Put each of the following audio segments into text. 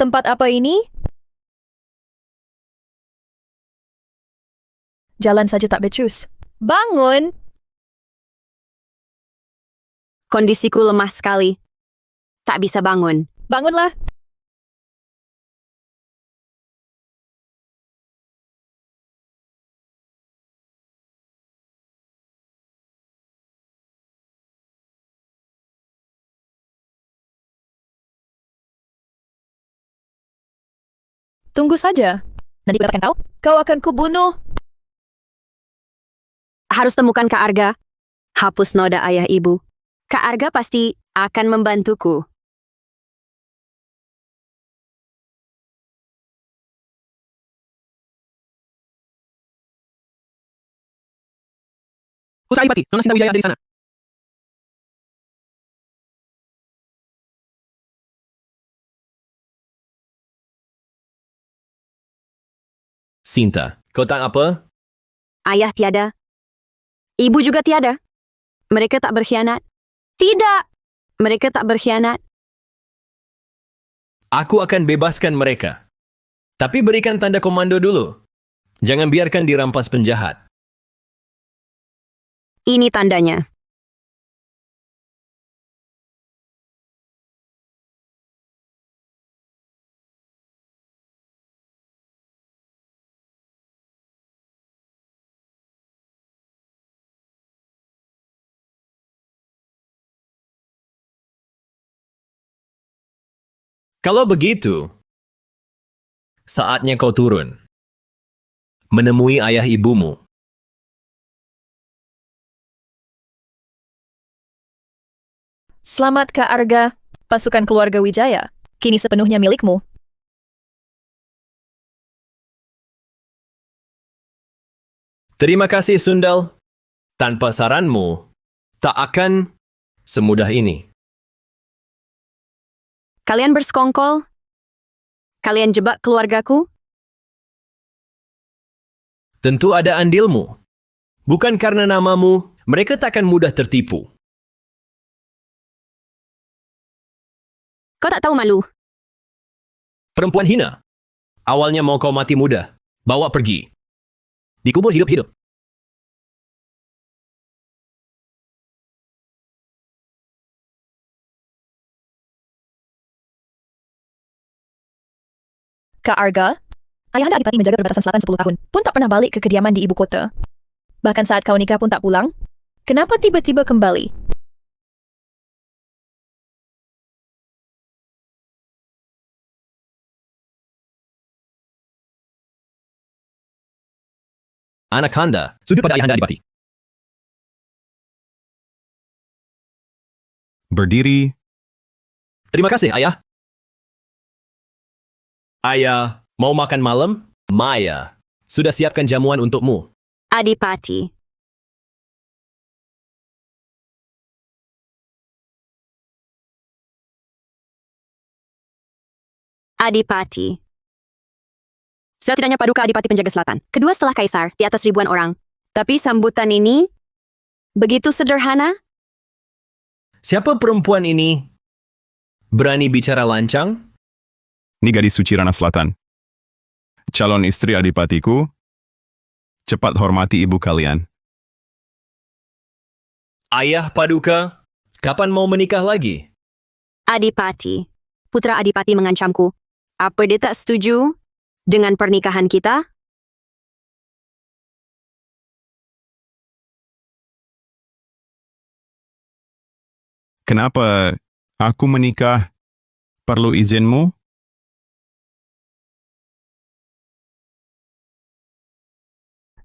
Tempat apa ini? Jalan saja tak becus. Bangun! Kondisiku lemah sekali. Tak bisa bangun. Bangunlah! Tunggu saja. Nanti kudapakan kau. Kau akan kubunuh. Harus temukan Kak Arga. Hapus noda ayah ibu. Kak Arga pasti akan membantuku. Putra Adipati, Nona Sinta Wijaya ada di sana. Sinta, kau tak apa? Ayah tiada. Ibu juga tiada. Mereka tak berkhianat. Tidak. Mereka tak berkhianat. Aku akan bebaskan mereka. Tapi berikan tanda komando dulu. Jangan biarkan dirampas penjahat. Ini tandanya. Kalau begitu, saatnya kau turun. Menemui ayah ibumu. Selamat Kak Arga. Pasukan keluarga Wijaya. Kini sepenuhnya milikmu. Terima kasih Sundal. Tanpa saranmu, tak akan semudah ini. Kalian bersekongkol? Kalian jebak keluargaku? Tentu ada andilmu. Bukan karena namamu, mereka takkan mudah tertipu. Kau tak tahu malu? Perempuan hina. Awalnya mau kau mati muda. Bawa pergi. Dikubur hidup-hidup. Kak Arga, ayahanda Adipati menjaga perbatasan selatan 10 tahun, pun tak pernah balik ke kediaman di ibu kota. Bahkan saat kau nikah pun tak pulang. Kenapa tiba-tiba kembali? Anak Handa, sujud pada ayahanda Adipati. Berdiri. Terima kasih, ayah. Ayah, mau makan malam? Maya, sudah siapkan jamuan untukmu. Adipati. Adipati. Setidaknya Paduka Adipati penjaga selatan. Kedua setelah Kaisar, di atas ribuan orang. Tapi sambutan ini begitu sederhana. Siapa perempuan ini? Berani bicara lancang? Ini gadis suci Ranah Selatan. Calon istri Adipatiku. Cepat hormati ibu kalian. Ayah Paduka, kapan mau menikah lagi? Adipati. Putra Adipati mengancamku. Apa dia tak setuju dengan pernikahan kita? Kenapa aku menikah perlu izinmu?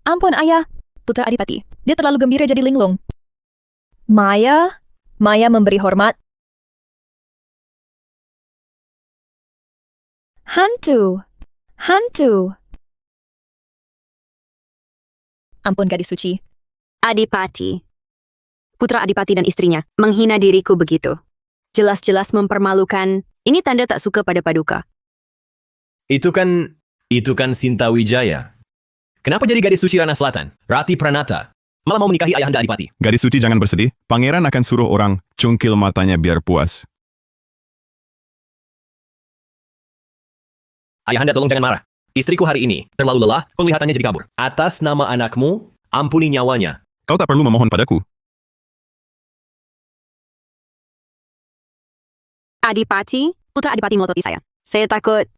Ampun ayah, putra Adipati. Dia terlalu gembira jadi linglung. Maya memberi hormat. Hantu. Ampun gadis suci. Adipati. Putra Adipati dan istrinya menghina diriku begitu. Jelas-jelas mempermalukan. Ini tanda tak suka pada Paduka. Itu kan Sinta Wijaya. Kenapa jadi gadis suci Ranah Selatan? Rati Pranata. Malah mau menikahi ayahanda Adipati. Gadis suci jangan bersedih. Pangeran akan suruh orang cungkil matanya biar puas. Ayahanda tolong jangan marah. Istriku hari ini terlalu lelah, penglihatannya jadi kabur. Atas nama anakmu, ampuni nyawanya. Kau tak perlu memohon padaku. Adipati, putra Adipati melototi saya. Saya takut.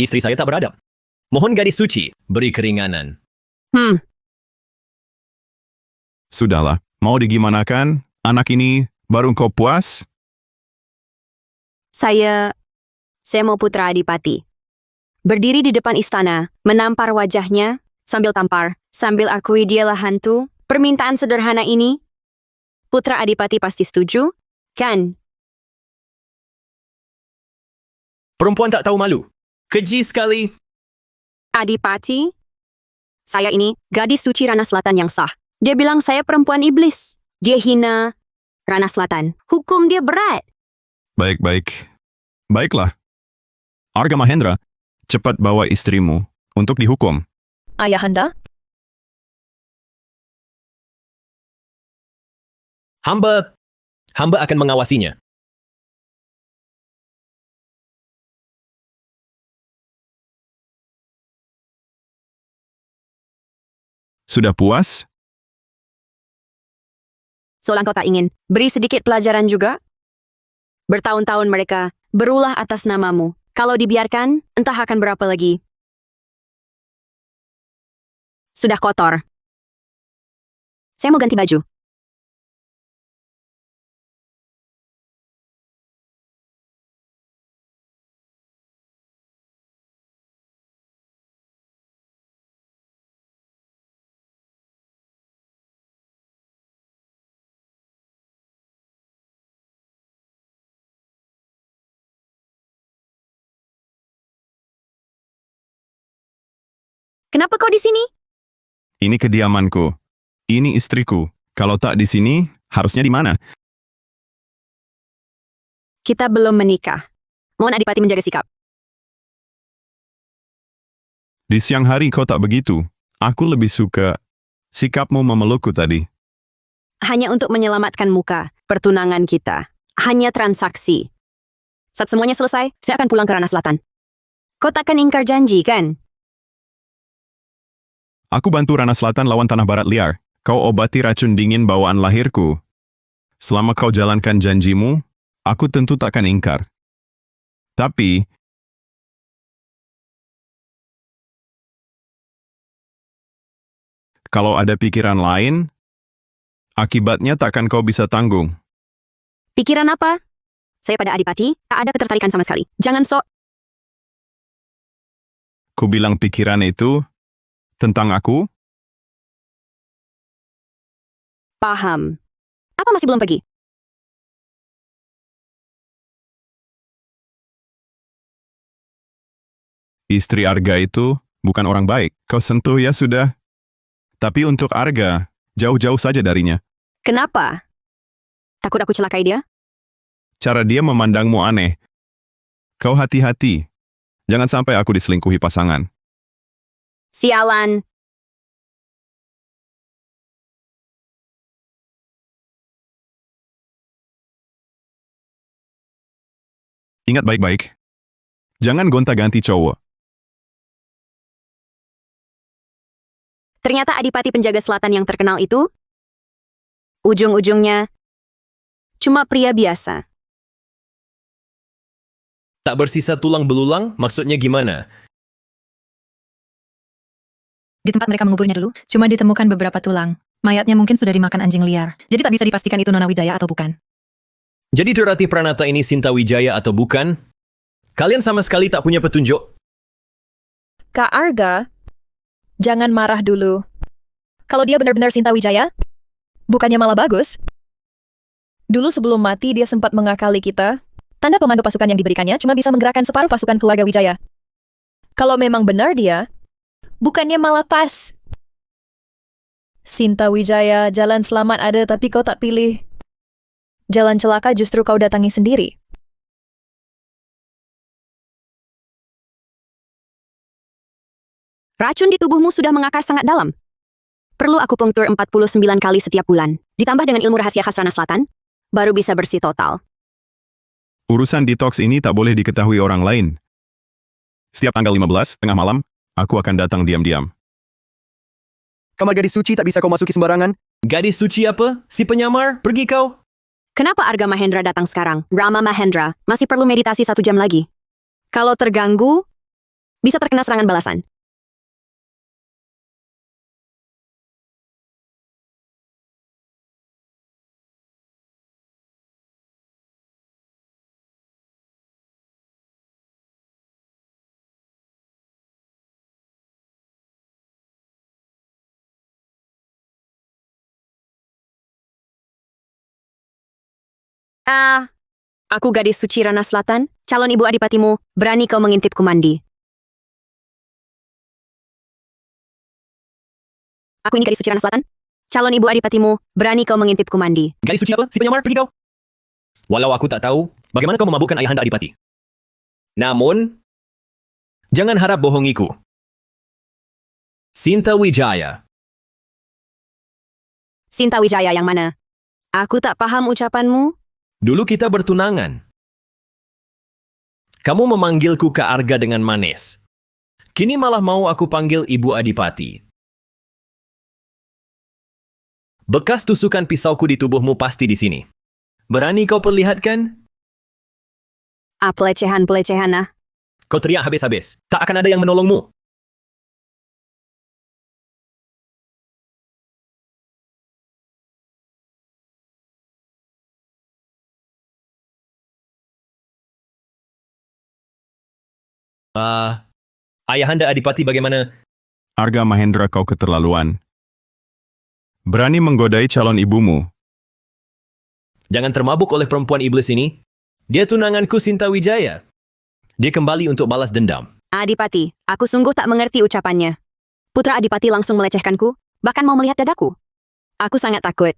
Istri saya tak beradab. Mohon gadis suci, beri keringanan. Sudahlah, mau digimanakan? Anak ini baru kau puas? Saya mau putra Adipati. Berdiri di depan istana, menampar wajahnya, sambil akui dialah hantu. Permintaan sederhana ini, putra Adipati pasti setuju, kan? Perempuan tak tahu malu. Keji sekali. Adipati, saya ini gadis suci Rana Selatan yang sah. Dia bilang saya perempuan iblis. Dia hina Rana Selatan. Hukum dia berat. Baik-baik. Baiklah. Arga Mahendra, cepat bawa istrimu untuk dihukum. Ayahanda, Hamba akan mengawasinya. Sudah puas? Soalnya kau tak ingin beri sedikit pelajaran juga? Bertahun-tahun mereka berulah atas namamu. Kalau dibiarkan, entah akan berapa lagi. Sudah kotor. Saya mau ganti baju. Kenapa kau di sini? Ini kediamanku. Ini istriku. Kalau tak di sini, harusnya di mana? Kita belum menikah. Mohon Adipati menjaga sikap. Di siang hari kau tak begitu. Aku lebih suka sikapmu memelukku tadi. Hanya untuk menyelamatkan muka, pertunangan kita. Hanya transaksi. Saat semuanya selesai, saya akan pulang ke Rana Selatan. Kau takkan ingkar janji, kan? Aku bantu Rana Selatan lawan Tanah Barat liar. Kau obati racun dingin bawaan lahirku. Selama kau jalankan janjimu, aku tentu takkan ingkar. Tapi, kalau ada pikiran lain, akibatnya takkan kau bisa tanggung. Pikiran apa? Saya pada Adipati, tak ada ketertarikan sama sekali. Jangan sok. Ku bilang pikiran itu tentang aku? Paham. Apa masih belum pergi? Istri Arga itu bukan orang baik. Kau sentuh ya sudah. Tapi untuk Arga, jauh-jauh saja darinya. Kenapa? Takut aku celakai dia? Cara dia memandangmu aneh. Kau hati-hati. Jangan sampai aku diselingkuhi pasangan. Sialan. Ingat baik-baik. Jangan gonta-ganti cowok. Ternyata Adipati penjaga selatan yang terkenal itu, ujung-ujungnya, cuma pria biasa. Tak bersisa tulang belulang, maksudnya gimana? Di tempat mereka menguburnya dulu, cuma ditemukan beberapa tulang. Mayatnya mungkin sudah dimakan anjing liar. Jadi tak bisa dipastikan itu Nona Widaya atau bukan. Jadi Rati Pranata ini Sinta Wijaya atau bukan? Kalian sama sekali tak punya petunjuk. Kak Arga, jangan marah dulu. Kalau dia benar-benar Sinta Wijaya, bukannya malah bagus? Dulu sebelum mati dia sempat mengakali kita. Tanda komando pasukan yang diberikannya cuma bisa menggerakkan separuh pasukan keluarga Wijaya. Kalau memang benar dia, bukannya malah pas. Sinta Wijaya, jalan selamat ada tapi kau tak pilih. Jalan celaka justru kau datangi sendiri. Racun di tubuhmu sudah mengakar sangat dalam. Perlu akupunktur 49 kali setiap bulan. Ditambah dengan ilmu rahasia khas Rana Selatan, baru bisa bersih total. Urusan detox ini tak boleh diketahui orang lain. Setiap tanggal 15, tengah malam, aku akan datang diam-diam. Kamar gadis suci tak bisa kau masuki sembarangan. Gadis suci apa? Si penyamar? Pergi kau. Kenapa Arga Mahendra datang sekarang? Rama Mahendra masih perlu meditasi 1 jam lagi. Kalau terganggu, bisa terkena serangan balasan. Aku gadis suci Rana Selatan, calon ibu adipatimu, berani kau mengintipku mandi. Aku ini gadis suci Rana Selatan, calon ibu adipatimu, berani kau mengintipku mandi. Gadis suci apa? Si penyamar? Pergi kau. Walau aku tak tahu bagaimana kau memabukkan ayahanda adipati. Namun, jangan harap bohongiku. Sinta Wijaya. Sinta Wijaya yang mana? Aku tak paham ucapanmu. Dulu kita bertunangan. Kamu memanggilku Kak Arga dengan manis. Kini malah mau aku panggil Ibu Adipati. Bekas tusukan pisauku di tubuhmu pasti di sini. Berani kau perlihatkan? Pelecehan-pelecehan ah. Kau teriak habis-habis. Tak akan ada yang menolongmu. Ayahanda Adipati bagaimana? Arga Mahendra, kau keterlaluan. Berani menggodai calon ibumu. Jangan termabuk oleh perempuan iblis ini. Dia tunanganku Sinta Wijaya. Dia kembali untuk balas dendam. Adipati, aku sungguh tak mengerti ucapannya. Putra Adipati langsung melecehkanku, bahkan mau melihat dadaku. Aku sangat takut.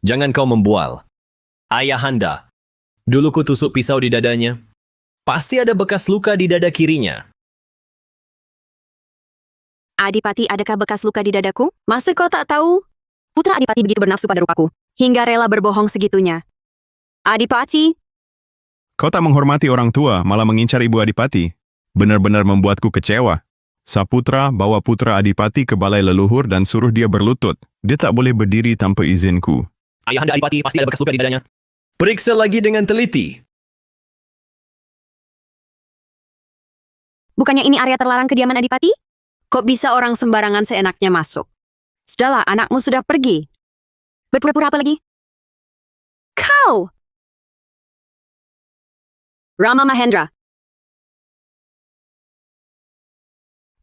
Jangan kau membual. Ayahanda. Dulu ku tusuk pisau di dadanya. Pasti ada bekas luka di dada kirinya. Adipati, adakah bekas luka di dadaku? Masa kau tak tahu? Putra Adipati begitu bernafsu pada rupaku, hingga rela berbohong segitunya. Adipati, Kau tak menghormati orang tua, malah mengincar ibu Adipati. Benar-benar membuatku kecewa. Saputra bawa putra Adipati ke balai leluhur dan suruh dia berlutut. Dia tak boleh berdiri tanpa izinku. Ayahanda Adipati pasti ada bekas luka di dadanya. Periksa lagi dengan teliti. bukannya ini area terlarang kediaman Adipati? Kok bisa orang sembarangan seenaknya masuk? Sudahlah, anakmu sudah pergi. Berpura-pura apa lagi? Kau! Rama Mahendra.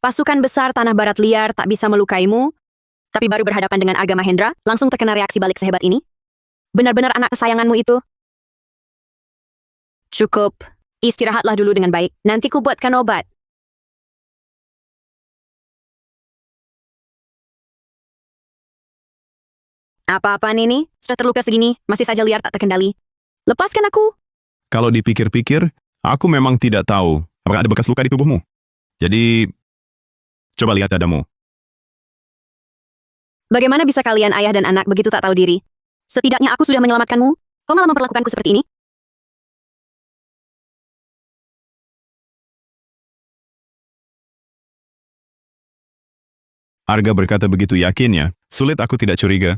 Pasukan besar tanah barat liar tak bisa melukaimu, tapi baru berhadapan dengan Arga Mahendra, langsung terkena reaksi balik sehebat ini? Benar-benar anak kesayanganmu itu? Cukup. Istirahatlah dulu dengan baik. Nanti ku buatkan obat. Apa-apaan ini? Sudah terluka segini, masih saja liar tak terkendali. Lepaskan aku. Kalau dipikir-pikir, aku memang tidak tahu apakah ada bekas luka di tubuhmu. Jadi, coba lihat dadamu. Bagaimana bisa kalian ayah dan anak begitu tak tahu diri? Setidaknya aku sudah menyelamatkanmu. Kau malah memperlakukanku seperti ini? Arga berkata begitu yakinnya, sulit aku tidak curiga.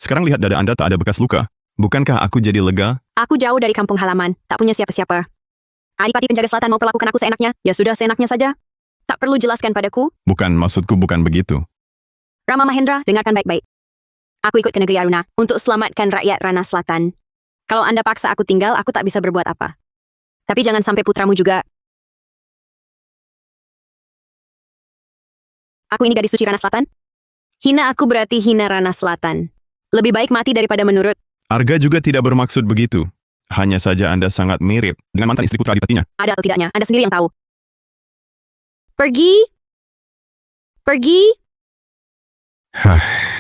Sekarang lihat dada Anda tak ada bekas luka. Bukankah aku jadi lega? Aku jauh dari kampung halaman, tak punya siapa-siapa. Adipati penjaga selatan mau perlakukan aku seenaknya? Ya sudah, seenaknya saja. Tak perlu jelaskan padaku. Bukan, maksudku bukan begitu. Rama Mahendra, dengarkan baik-baik. Aku ikut ke negeri Aruna untuk selamatkan rakyat Rana Selatan. Kalau Anda paksa aku tinggal, aku tak bisa berbuat apa. Tapi jangan sampai putramu juga. Aku ini gadis suci Rana Selatan? Hina aku berarti hina Rana Selatan. Lebih baik mati daripada menurut. Arga juga tidak bermaksud begitu. Hanya saja Anda sangat mirip dengan mantan istri putra adipatinya. Ada atau tidaknya, Anda sendiri yang tahu. Pergi. Pergi. Hah.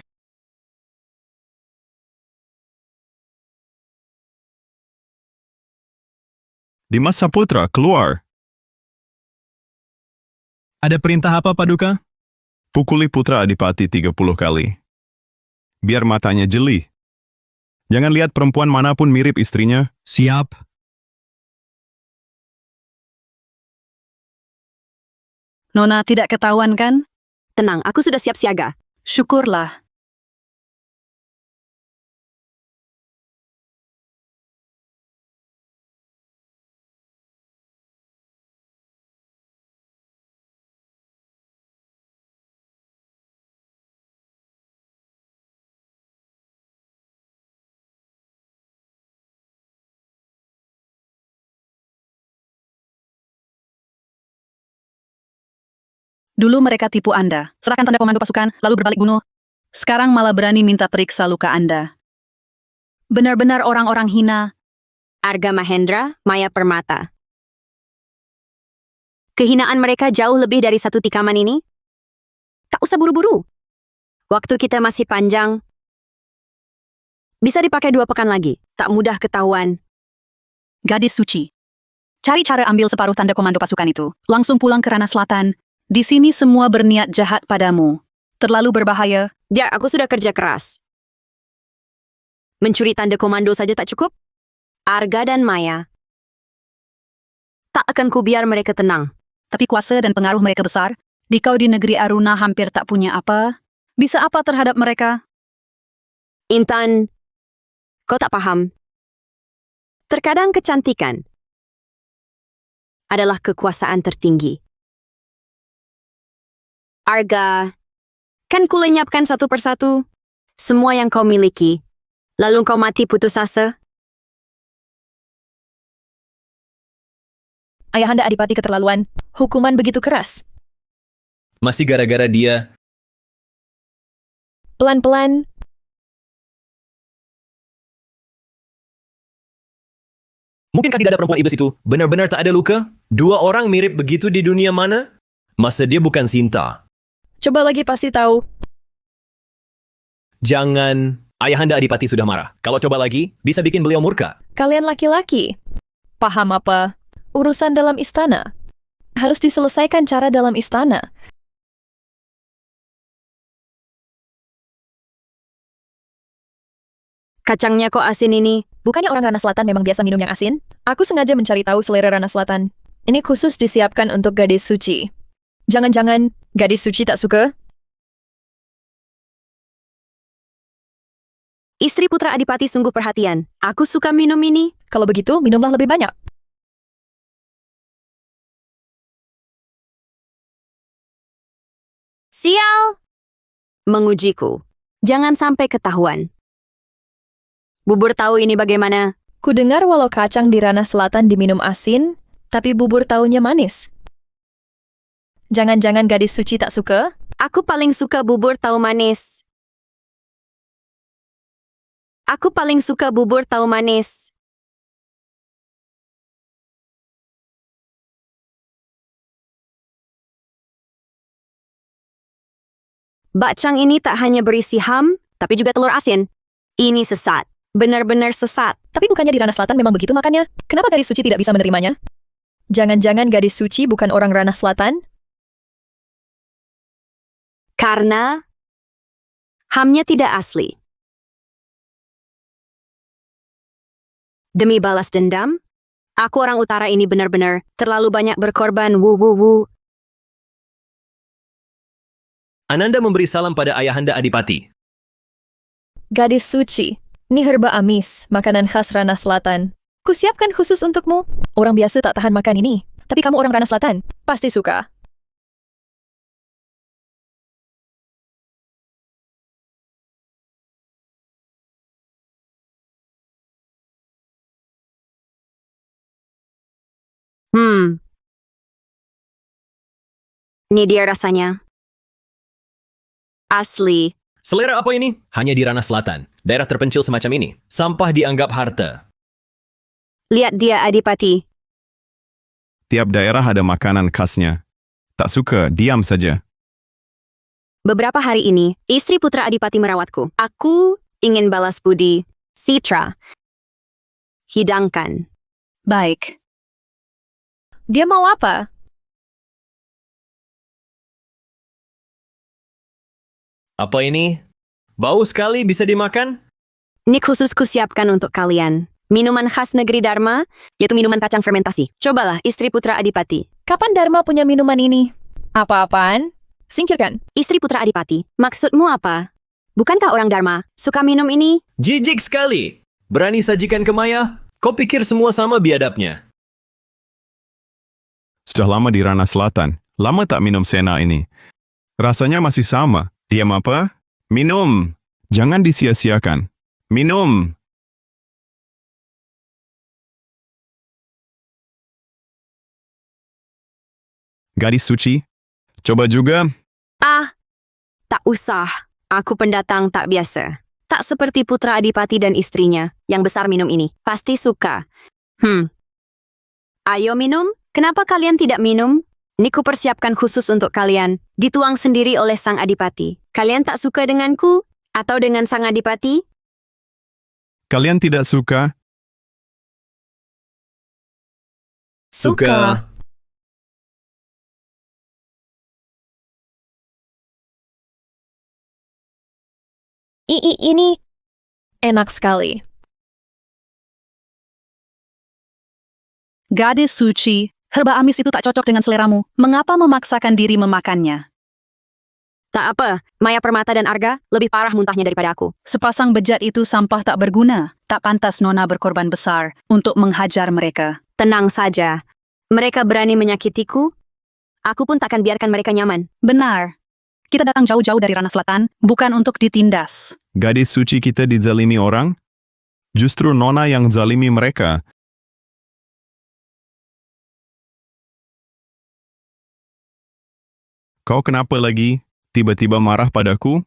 Dimas Saputra, keluar. Ada perintah apa, Paduka? Pukuli putra adipati 30 kali. Biar matanya jeli. Jangan lihat perempuan manapun mirip istrinya. Siap. Nona tidak ketahuan kan? Tenang, aku sudah siap siaga. Syukurlah. Dulu mereka tipu Anda, serahkan tanda komando pasukan, lalu berbalik bunuh. Sekarang malah berani minta periksa luka Anda. Benar-benar orang-orang hina. Arga Mahendra, Maya Permata. Kehinaan mereka jauh lebih dari satu tikaman ini. Tak usah buru-buru. Waktu kita masih panjang. Bisa dipakai 2 pekan lagi. Tak mudah ketahuan. Gadis suci. Cari cara ambil separuh tanda komando pasukan itu. Langsung pulang ke Ranah Selatan. Di sini semua berniat jahat padamu. Terlalu berbahaya. Ya, aku sudah kerja keras. Mencuri tanda komando saja tak cukup? Arga dan Maya. Tak akan kubiar mereka tenang. Tapi kuasa dan pengaruh mereka besar. Dikau di negeri Aruna hampir tak punya apa. Bisa apa terhadap mereka? Intan, kau tak paham. Terkadang kecantikan adalah kekuasaan tertinggi. Arga, kan ku lenyapkan satu persatu semua yang kau miliki. Lalu kau mati putus asa? Ayahanda Adipati keterlaluan. Hukuman begitu keras. Masih gara-gara dia. Pelan-pelan. Mungkinkah tidak ada perempuan iblis itu benar-benar tak ada luka? 2 orang mirip begitu di dunia mana? Masa dia bukan Sinta? Coba lagi pasti tahu. Jangan. Ayahanda Adipati sudah marah. Kalau coba lagi, bisa bikin beliau murka. Kalian laki-laki. Paham apa? Urusan dalam istana. Harus diselesaikan cara dalam istana. Kacangnya kok asin ini? Bukannya orang Ranah Selatan memang biasa minum yang asin? Aku sengaja mencari tahu selera Ranah Selatan. Ini khusus disiapkan untuk gadis suci. Jangan-jangan gadis suci tak suka? Istri putra Adipati sungguh perhatian. Aku suka minum ini. Kalau begitu, minumlah lebih banyak. Sial! Mengujiku. Jangan sampai ketahuan. Bubur tahu ini bagaimana? Ku dengar walau kacang di Ranah Selatan diminum asin, tapi bubur tahunya manis. Jangan-jangan gadis suci tak suka? Aku paling suka bubur tahu manis. Aku paling suka bubur tahu manis. Bakcang ini tak hanya berisi ham, tapi juga telur asin. Ini sesat. Benar-benar sesat. Tapi bukannya di Ranah Selatan memang begitu makannya? Kenapa gadis suci tidak bisa menerimanya? Jangan-jangan gadis suci bukan orang Ranah Selatan? Karena hamnya tidak asli. Demi balas dendam, aku orang utara ini benar-benar terlalu banyak berkorban. Wu. Ananda memberi salam pada Ayahanda Adipati. Gadis suci, ini herba amis, makanan khas Ranah Selatan. Kusiapkan khusus untukmu. Orang biasa tak tahan makan ini. Tapi kamu orang Ranah Selatan, pasti suka. Ini dia rasanya. Asli. Selera apa ini? Hanya di Ranah Selatan. Daerah terpencil semacam ini. Sampah dianggap harta. Lihat dia, Adipati. Tiap daerah ada makanan khasnya. Tak suka, diam saja. Beberapa hari ini, istri putra Adipati merawatku. Aku ingin balas budi. Citra. Hidangkan. Baik. Dia mau apa? Apa ini? Bau sekali, bisa dimakan? Ini khusus kusiapkan untuk kalian. Minuman khas negeri Dharma, yaitu minuman kacang fermentasi. Cobalah, istri putra Adipati. Kapan Dharma punya minuman ini? Apa-apaan? Singkirkan. Istri putra Adipati, maksudmu apa? Bukankah orang Dharma suka minum ini? Jijik sekali. Berani sajikan ke Maya? Kau pikir semua sama biadabnya? Sudah lama di Ranah Selatan. Lama tak minum Sena ini. Rasanya masih sama. Diam apa? Minum. Jangan disia-siakan. Minum. Gadis suci, coba juga. Ah, tak usah. Aku pendatang tak biasa. Tak seperti putra Adipati dan istrinya yang besar minum ini. Pasti suka. Ayo minum. Kenapa kalian tidak minum? Ini kupersiapkan khusus untuk kalian. Dituang sendiri oleh sang Adipati. Kalian tak suka denganku? Atau dengan sang Adipati? Kalian tidak suka? Suka. Ini enak sekali. Gadis suci, herba amis itu tak cocok dengan seleramu. Mengapa memaksakan diri memakannya? Tak apa, Maya Permata dan Arga lebih parah muntahnya daripada aku. Sepasang bejat itu sampah tak berguna. Tak pantas Nona berkorban besar untuk menghajar mereka. Tenang saja. Mereka berani menyakitiku. Aku pun takkan biarkan mereka nyaman. Benar. Kita datang jauh-jauh dari Ranah Selatan, bukan untuk ditindas. Gadis suci kita dizalimi orang? Justru Nona yang zalimi mereka. Kau kenapa lagi? Tiba-tiba marah padaku?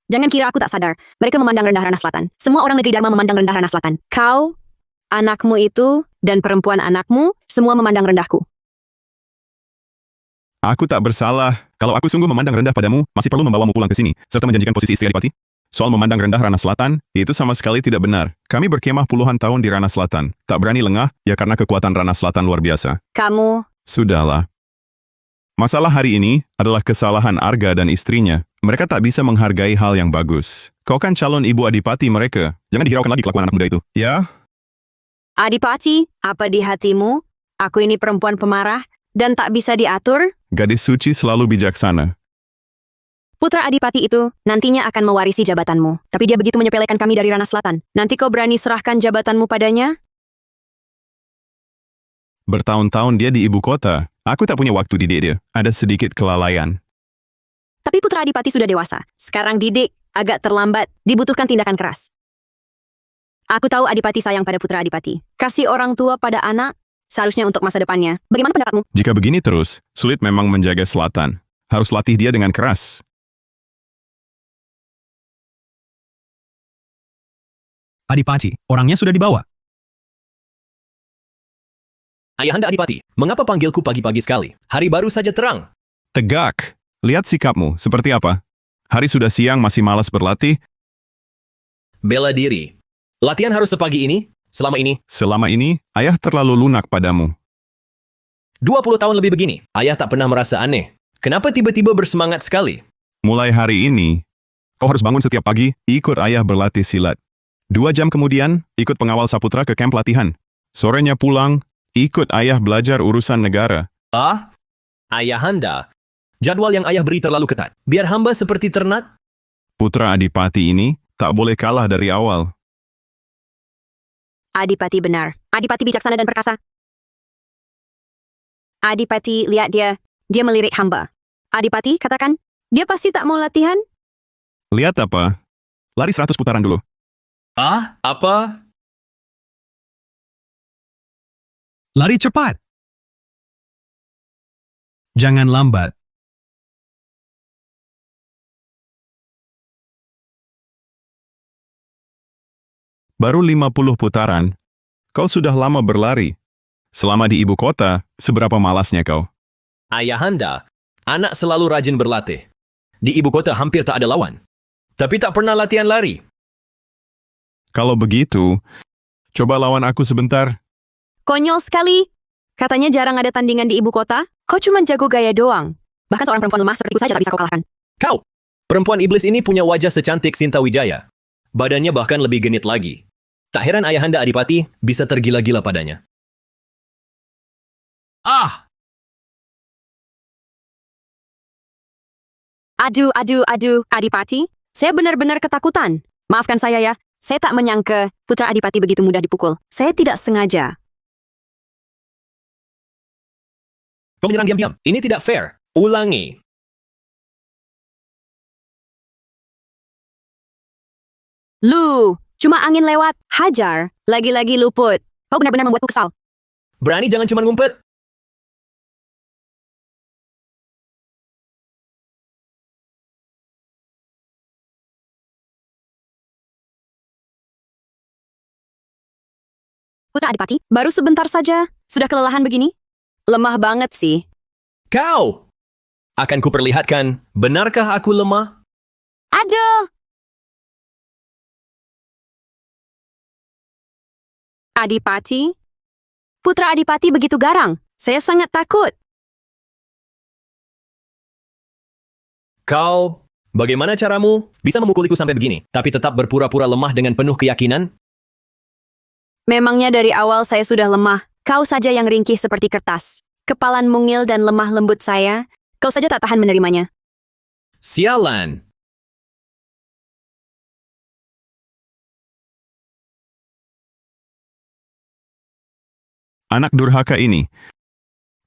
Jangan kira aku tak sadar. Mereka memandang rendah Ranah Selatan. Semua orang negeri Dharma memandang rendah Ranah Selatan. Kau, anakmu itu, dan perempuan anakmu, semua memandang rendahku. Aku tak bersalah. Kalau aku sungguh memandang rendah padamu, masih perlu membawamu pulang ke sini, serta menjanjikan posisi istri Adipati? Soal memandang rendah Ranah Selatan, itu sama sekali tidak benar. Kami berkemah puluhan tahun di Ranah Selatan. Tak berani lengah, ya karena kekuatan Ranah Selatan luar biasa. Kamu, Sudahlah. Masalah hari ini adalah kesalahan Arga dan istrinya. Mereka tak bisa menghargai hal yang bagus. Kau kan calon ibu Adipati mereka. Jangan dihiraukan lagi kelakuan anak muda itu. Ya? Adipati, apa di hatimu? Aku ini perempuan pemarah dan tak bisa diatur? Gadis suci selalu bijaksana. Putra Adipati itu nantinya akan mewarisi jabatanmu. Tapi dia begitu menyepelekan kami dari Ranah Selatan. Nanti kau berani serahkan jabatanmu padanya? Bertahun-tahun dia di ibu kota. Aku tak punya waktu didik dia. Ada sedikit kelalaian. Tapi Putra Adipati sudah dewasa. Sekarang didik agak terlambat. Dibutuhkan tindakan keras. Aku tahu Adipati sayang pada Putra Adipati. Kasih orang tua pada anak seharusnya untuk masa depannya. Bagaimana pendapatmu? Jika begini terus, sulit memang menjaga Selatan. Harus latih dia dengan keras. Adipati, orangnya sudah dibawa. Ayahanda Adipati, mengapa panggilku pagi-pagi sekali? Hari baru saja terang. Tegak. Lihat sikapmu, seperti apa? Hari sudah siang masih malas berlatih. Bela diri. Latihan harus sepagi ini? Selama ini, ayah terlalu lunak padamu. 20 tahun lebih begini. Ayah tak pernah merasa aneh. Kenapa tiba-tiba bersemangat sekali? Mulai hari ini, kau harus bangun setiap pagi, ikut ayah berlatih silat. 2 jam kemudian, ikut pengawal Saputra ke kamp latihan. Sorenya pulang, ikut ayah belajar urusan negara. Ah? Ayahanda. Jadwal yang ayah beri terlalu ketat. Biar hamba seperti ternak? Putra Adipati ini tak boleh kalah dari awal. Adipati benar. Adipati bijaksana dan perkasa. Adipati, lihat dia. Dia melirik hamba. Adipati, katakan, dia pasti tak mau latihan? Lihat apa? Lari 100 putaran dulu. Ah? Apa? Lari cepat. Jangan lambat. Baru 50 putaran. Kau sudah lama berlari. Selama di ibu kota, seberapa malasnya kau? Ayahanda, anak selalu rajin berlatih. Di ibu kota hampir tak ada lawan. Tapi tak pernah latihan lari. Kalau begitu, coba lawan aku sebentar. Konyol sekali. Katanya jarang ada tandingan di ibu kota. Kau cuma jago gaya doang. Bahkan seorang perempuan lemah sepertiku saja tak bisa kau kalahkan. Kau! Perempuan iblis ini punya wajah secantik Sinta Wijaya. Badannya bahkan lebih genit lagi. Tak heran Ayahanda Adipati bisa tergila-gila padanya. Ah! Aduh, Adipati. Saya benar-benar ketakutan. Maafkan saya ya. Saya tak menyangka Putra Adipati begitu mudah dipukul. Saya tidak sengaja. Kau menyerang diam-diam. Ini tidak fair. Ulangi. Lu, cuma angin lewat. Hajar. Lagi-lagi luput. Kau benar-benar membuatku kesal. Berani jangan cuma ngumpet. Putra Adipati, baru sebentar saja. Sudah kelelahan begini? Lemah banget sih. Kau! Akan kuperlihatkan, benarkah aku lemah? Aduh! Adipati? Putra Adipati begitu garang. Saya sangat takut. Kau, bagaimana caramu bisa memukuliku sampai begini, tapi tetap berpura-pura lemah dengan penuh keyakinan? Memangnya dari awal saya sudah lemah. Kau saja yang ringkih seperti kertas. Kepalan mungil dan lemah lembut saya. Kau saja tak tahan menerimanya. Sialan! Anak durhaka ini.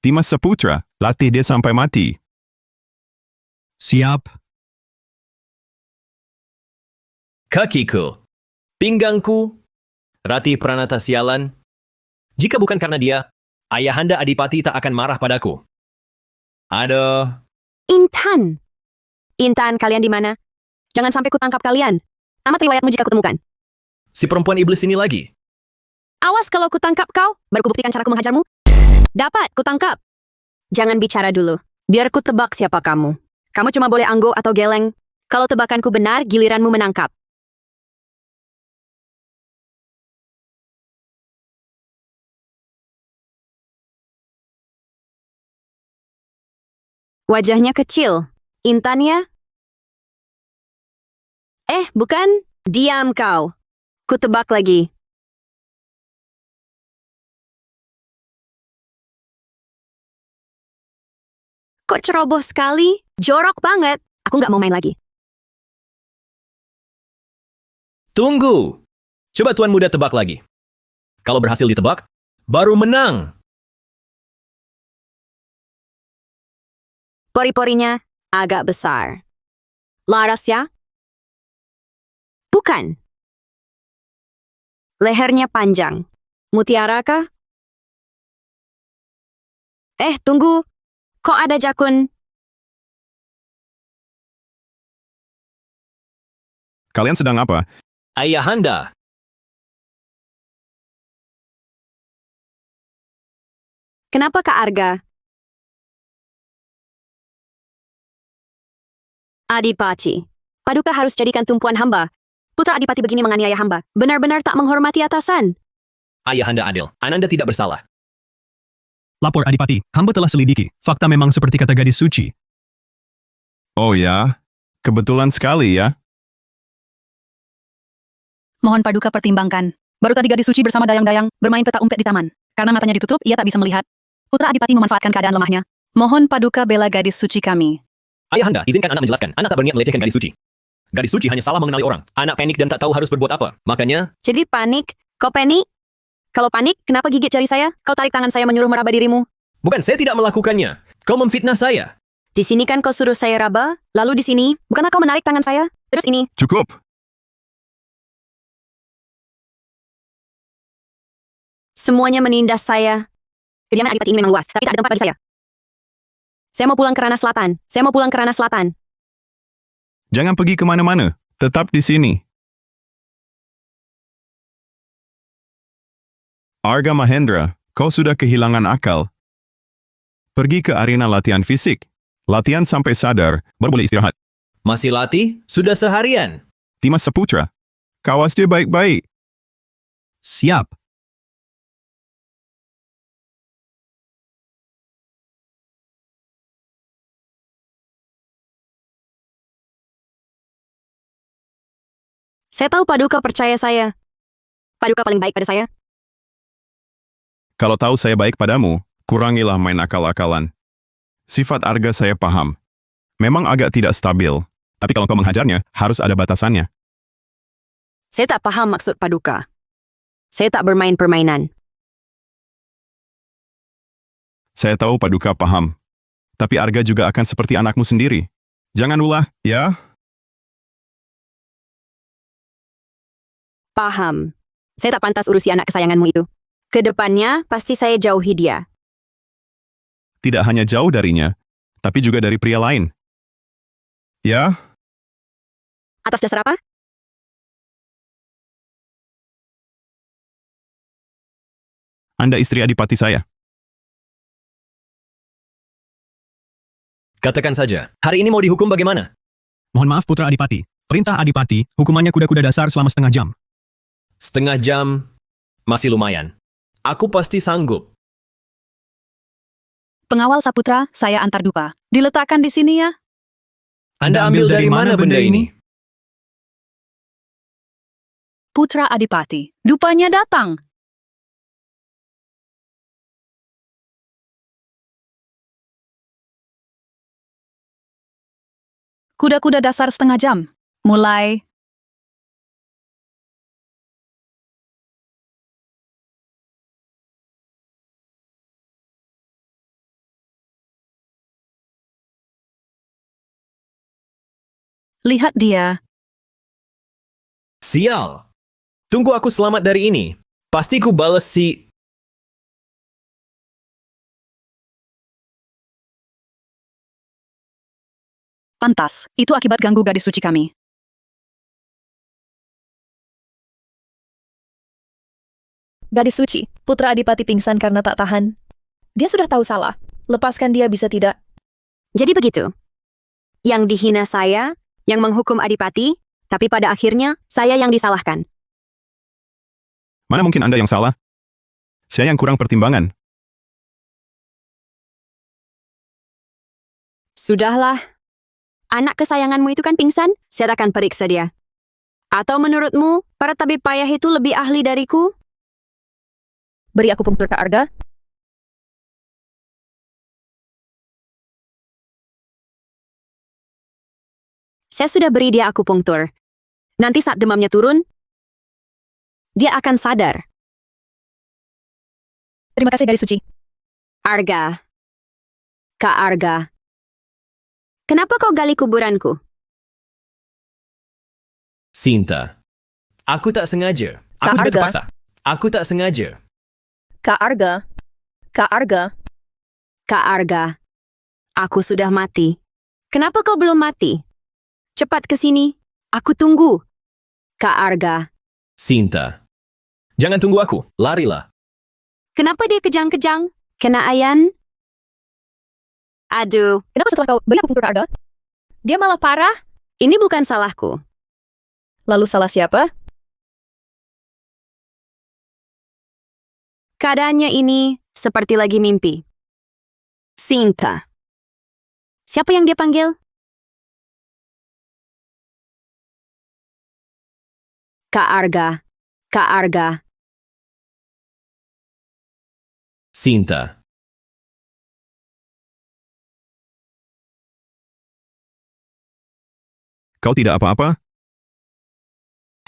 Dimas Saputra, latih dia sampai mati. Siap. Kakiku, pinggangku, Rati Pranata sialan. Jika bukan karena dia, Ayahanda Adipati tak akan marah padaku. Aduh, Intan! Intan, kalian di mana? Jangan sampai kutangkap kalian. Tamat riwayatmu jika kutemukan. si perempuan iblis ini lagi. Awas kalau kutangkap kau, baru kubuktikan caraku menghajarmu. Dapat, kutangkap. Jangan bicara dulu. Biar ku tebak siapa kamu. Kamu cuma boleh anggo atau geleng. Kalau tebakanku benar, giliranmu menangkap. Wajahnya kecil. Intan ya? Bukan. Diam kau. Ku tebak lagi. Kok ceroboh sekali? Jorok banget. Aku nggak mau main lagi. Tunggu. Coba Tuan Muda tebak lagi. Kalau berhasil ditebak, baru menang. Pori-porinya agak besar. Laras ya? Bukan. Lehernya panjang. Mutiara kah? Tunggu. Kok ada jakun? Kalian sedang apa? Ayahanda, Kenapa Kak Arga? Adipati. Paduka harus jadikan tumpuan hamba. Putra Adipati begini menganiaya hamba. Benar-benar tak menghormati atasan. Ayahanda adil. Ananda tidak bersalah. Lapor Adipati, hamba telah selidiki. Fakta memang seperti kata gadis suci. Oh ya, kebetulan sekali ya. Mohon Paduka pertimbangkan. Baru tadi gadis suci bersama dayang-dayang bermain petak umpet di taman. Karena matanya ditutup, ia tak bisa melihat. Putra Adipati memanfaatkan keadaan lemahnya. Mohon Paduka bela gadis suci kami. Ayahanda, izinkan anak menjelaskan. Anak tak berniat melecehkan gadis suci. Gadis suci hanya salah mengenali orang. Anak panik dan tak tahu harus berbuat apa. Makanya, Jadi panik? Kau panik? Kalau panik, kenapa gigit jari saya? Kau tarik tangan saya menyuruh meraba dirimu. bukan saya tidak melakukannya. Kau memfitnah saya. Di sini kan kau suruh saya raba, lalu di sini, bukankah kau menarik tangan saya? Terus ini, Cukup. semuanya menindas saya. Kediaman Adipati ini memang luas, tapi tak ada tempat bagi saya. Saya mau pulang ke Ranah Selatan. Saya mau pulang ke Ranah Selatan. Jangan pergi kemana-mana. Tetap di sini. Arga Mahendra, kau sudah kehilangan akal. Pergi ke arena latihan fisik. Latihan sampai sadar, baru boleh istirahat. Masih latih? Sudah seharian. Dimas Saputra, kawas dia baik-baik. Siap. Saya tahu Paduka percaya saya. Paduka paling baik pada saya. Kalau tahu saya baik padamu, kurangilah main akal-akalan. Sifat Arga saya paham. Memang agak tidak stabil. Tapi kalau kau menghajarnya, harus ada batasannya. Saya tak paham maksud Paduka. Saya tak bermain permainan. Saya tahu Paduka paham. Tapi Arga juga akan seperti anakmu sendiri. Jangan ulah, ya? Paham. Saya tak pantas urusi anak kesayanganmu itu. Kedepannya, pasti saya jauhi dia. Tidak hanya jauh darinya, tapi juga dari pria lain. Ya? Atas dasar apa? Anda istri adipati saya. Katakan saja, hari ini mau dihukum bagaimana? Mohon maaf Putra Adipati. Perintah Adipati, hukumannya kuda-kuda dasar selama setengah jam. Setengah jam masih lumayan. Aku pasti sanggup. Pengawal Saputra, saya antar dupa. Diletakkan di sini ya. Anda ambil dari mana benda ini? Putra Adipati, dupanya datang. Kuda-kuda dasar setengah jam. Mulai. Lihat dia. Sial. Tunggu aku selamat dari ini. Pasti ku bales si... Pantas, itu akibat ganggu gadis suci kami. Gadis suci, putra Adipati pingsan karena tak tahan. Dia sudah tahu salah. Lepaskan dia bisa tidak. Jadi begitu. Yang dihina saya, yang menghukum Adipati, tapi pada akhirnya saya yang disalahkan. Mana mungkin Anda yang salah? Saya yang kurang pertimbangan. Sudahlah. Anak kesayanganmu itu kan pingsan, saya akan periksa dia. Atau menurutmu, para tabib payah itu lebih ahli dariku? Beri aku punktur ke Arga. Saya sudah beri dia akupunktur. Nanti saat demamnya turun, dia akan sadar. Terima kasih gadis suci. Arga. Kak Arga. Kenapa kau gali kuburanku? Sinta. Aku tak sengaja. Kak Aku juga Arga. terpaksa. Aku tak sengaja. Kak Arga. Kak Arga. Kak Arga. Aku sudah mati. Kenapa kau belum mati? Cepat ke sini. Aku tunggu. Kak Arga. Sinta. Jangan tunggu aku. Larilah. Kenapa dia kejang-kejang? Kena ayan? Aduh, Kenapa setelah kau beri aku punktur ke Arga, dia malah parah? ini bukan salahku. Lalu salah siapa? Keadaannya ini seperti lagi mimpi. Sinta. Siapa yang dia panggil? Kak Arga. Kak Arga. Sinta. Kau tidak apa-apa?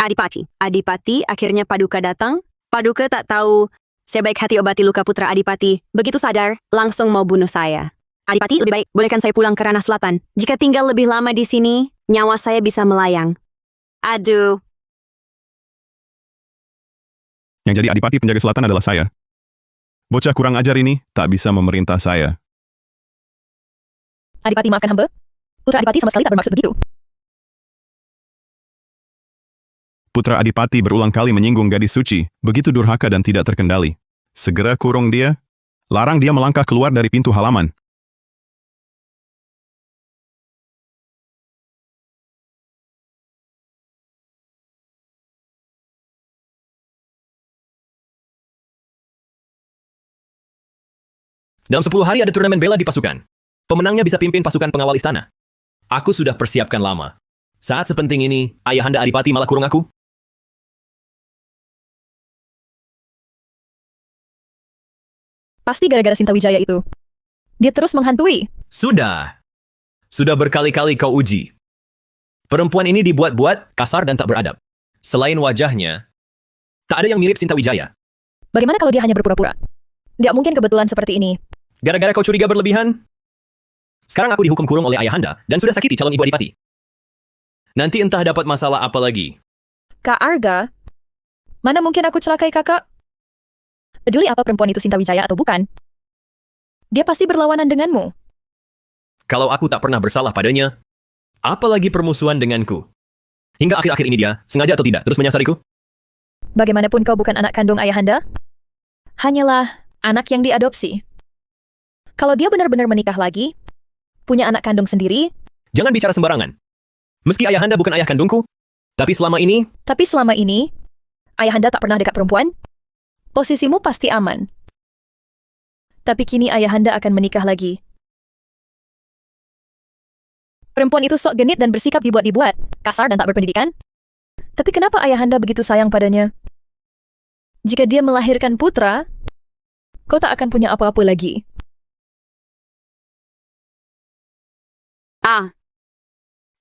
Adipati. Adipati, akhirnya Paduka datang. Paduka tak tahu saya baik hati obati luka putra Adipati. Begitu sadar, langsung mau bunuh saya. Adipati, lebih baik bolehkan saya pulang ke Ranah Selatan. Jika tinggal lebih lama di sini, nyawa saya bisa melayang. Aduh, Yang jadi adipati penjaga selatan adalah saya. Bocah kurang ajar ini tak bisa memerintah saya. Adipati maafkan hamba? Putra Adipati sama sekali tak bermaksud begitu. Putra Adipati berulang kali menyinggung gadis suci, begitu durhaka dan tidak terkendali. Segera kurung dia, larang dia melangkah keluar dari pintu halaman. Dalam 10 hari ada turnamen bela di pasukan. Pemenangnya bisa pimpin pasukan pengawal istana. Aku sudah persiapkan lama. Saat sepenting ini, Ayahanda Adipati malah kurung aku. Pasti gara-gara Sinta Wijaya itu. Dia terus menghantui. Sudah. Sudah berkali-kali kau uji. Perempuan ini dibuat-buat, kasar dan tak beradab. Selain wajahnya, tak ada yang mirip Sinta Wijaya. Bagaimana kalau dia hanya berpura-pura? Tidak mungkin kebetulan seperti ini. Gara-gara kau curiga berlebihan, sekarang aku dihukum kurung oleh ayahanda dan sudah sakiti calon ibu adipati. Nanti entah dapat masalah apa lagi. Kak Arga, mana mungkin aku celakai kakak? Peduli apa perempuan itu Sinta Wijaya atau bukan? Dia pasti berlawanan denganmu. Kalau aku tak pernah bersalah padanya, apalagi permusuhan denganku. Hingga akhir-akhir ini dia, sengaja atau tidak, terus menyasariku. Bagaimanapun kau bukan anak kandung ayahanda, hanyalah anak yang diadopsi. Kalau dia benar-benar menikah lagi, punya anak kandung sendiri, Jangan bicara sembarangan. Meski ayahanda bukan ayah kandungku, tapi selama ini, ayahanda tak pernah dekat perempuan, posisimu pasti aman. Tapi kini ayahanda akan menikah lagi. Perempuan itu sok genit dan bersikap dibuat-dibuat, kasar dan tak berpendidikan. Tapi kenapa ayahanda begitu sayang padanya? Jika dia melahirkan putra, kau tak akan punya apa-apa lagi.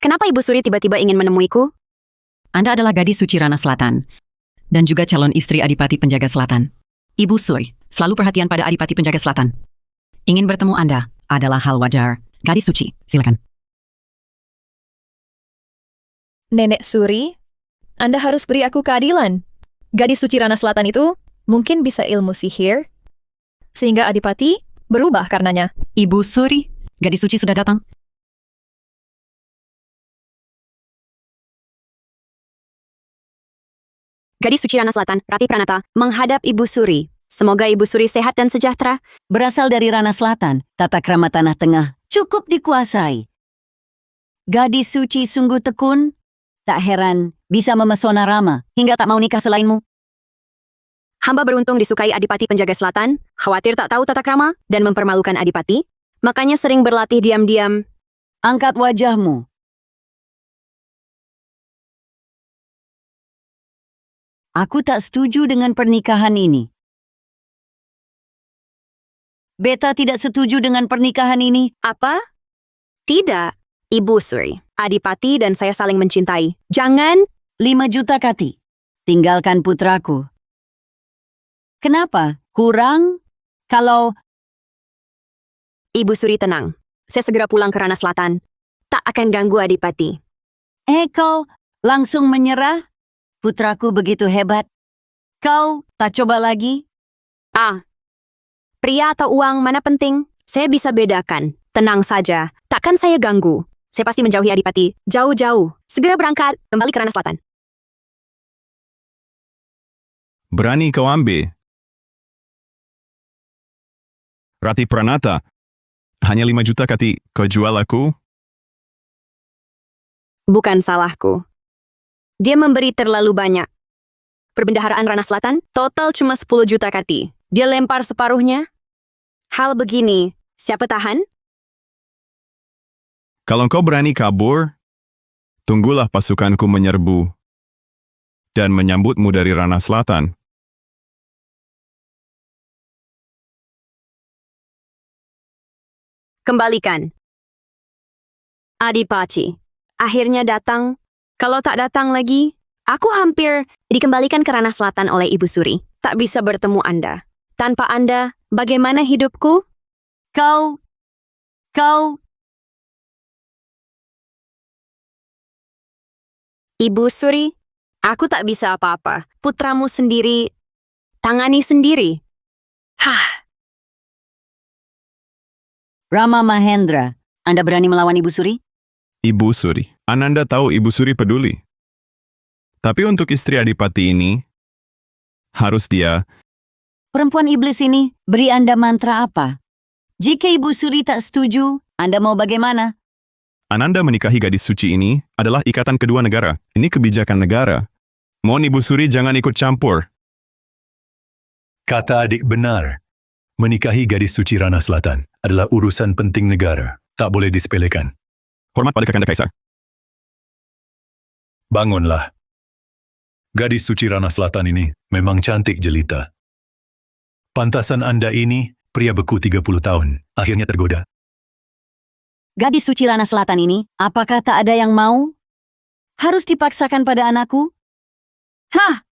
Kenapa Ibu Suri tiba-tiba ingin menemuiku? Anda adalah gadis suci Rana Selatan dan juga calon istri Adipati Penjaga Selatan. Ibu Suri selalu perhatian pada Adipati Penjaga Selatan. Ingin bertemu Anda adalah hal wajar. Gadis suci, silakan. Nenek Suri, Anda harus beri aku keadilan. Gadis suci Rana Selatan itu mungkin bisa ilmu sihir, sehingga Adipati berubah karenanya. Ibu Suri, gadis suci sudah datang. Gadis suci Rana Selatan, Rati Pranata, menghadap Ibu Suri. Semoga Ibu Suri sehat dan sejahtera. Berasal dari Rana Selatan, tata krama Tanah Tengah cukup dikuasai. Gadis suci sungguh tekun, tak heran bisa memesona Rama hingga tak mau nikah selainmu. Hamba beruntung disukai Adipati Penjaga Selatan, khawatir tak tahu tata krama dan mempermalukan Adipati, makanya sering berlatih diam-diam. Angkat wajahmu. Aku tak setuju dengan pernikahan ini. Beta tidak setuju dengan pernikahan ini. Apa? Tidak, Ibu Suri. Adipati dan saya saling mencintai. Jangan. 5 juta kati. Tinggalkan putraku. Kenapa? Kurang? Kalau Ibu Suri tenang. Saya segera pulang ke Rana Selatan. Tak akan ganggu Adipati. kau langsung menyerah? Putraku begitu hebat. Kau tak coba lagi? Pria atau uang mana penting? Saya bisa bedakan. Tenang saja. Takkan saya ganggu. Saya pasti menjauhi Adipati. Jauh-jauh. Segera berangkat. Kembali ke Rana Selatan. Berani kau ambil. Rati Pranata, hanya 5 juta kati kau jual aku? Bukan salahku. Dia memberi terlalu banyak. Perbendaharaan Rana Selatan, total cuma 10 juta kati. Dia lempar separuhnya. Hal begini, siapa tahan? Kalau kau berani kabur, tunggulah pasukanku menyerbu dan menyambutmu dari Rana Selatan. Kembalikan. Adipati, akhirnya datang. Kalau tak datang lagi, aku hampir dikembalikan ke Rana Selatan oleh Ibu Suri. Tak bisa bertemu Anda. Tanpa Anda, bagaimana hidupku? Kau Ibu Suri, aku tak bisa apa-apa. Putramu sendiri, tangani sendiri. Rama Mahendra, Anda berani melawan Ibu Suri? Ibu Suri, Ananda tahu Ibu Suri peduli. Tapi untuk istri Adipati ini, harus dia. Perempuan iblis ini beri Anda mantra apa? Jika Ibu Suri tak setuju, Anda mau bagaimana? Ananda menikahi gadis suci ini adalah ikatan kedua negara. Ini kebijakan negara. Mohon Ibu Suri jangan ikut campur. Kata adik benar. Menikahi gadis suci Rana Selatan adalah urusan penting negara. Tak boleh disepelekan. Hormat pada Kakanda Kaisar. Bangunlah. Gadis suci Rana Selatan ini memang cantik jelita. Pantasan Anda ini pria beku 30 tahun, akhirnya tergoda. Gadis suci Rana Selatan ini, apakah tak ada yang mau? Harus dipaksakan pada anakku? Hah!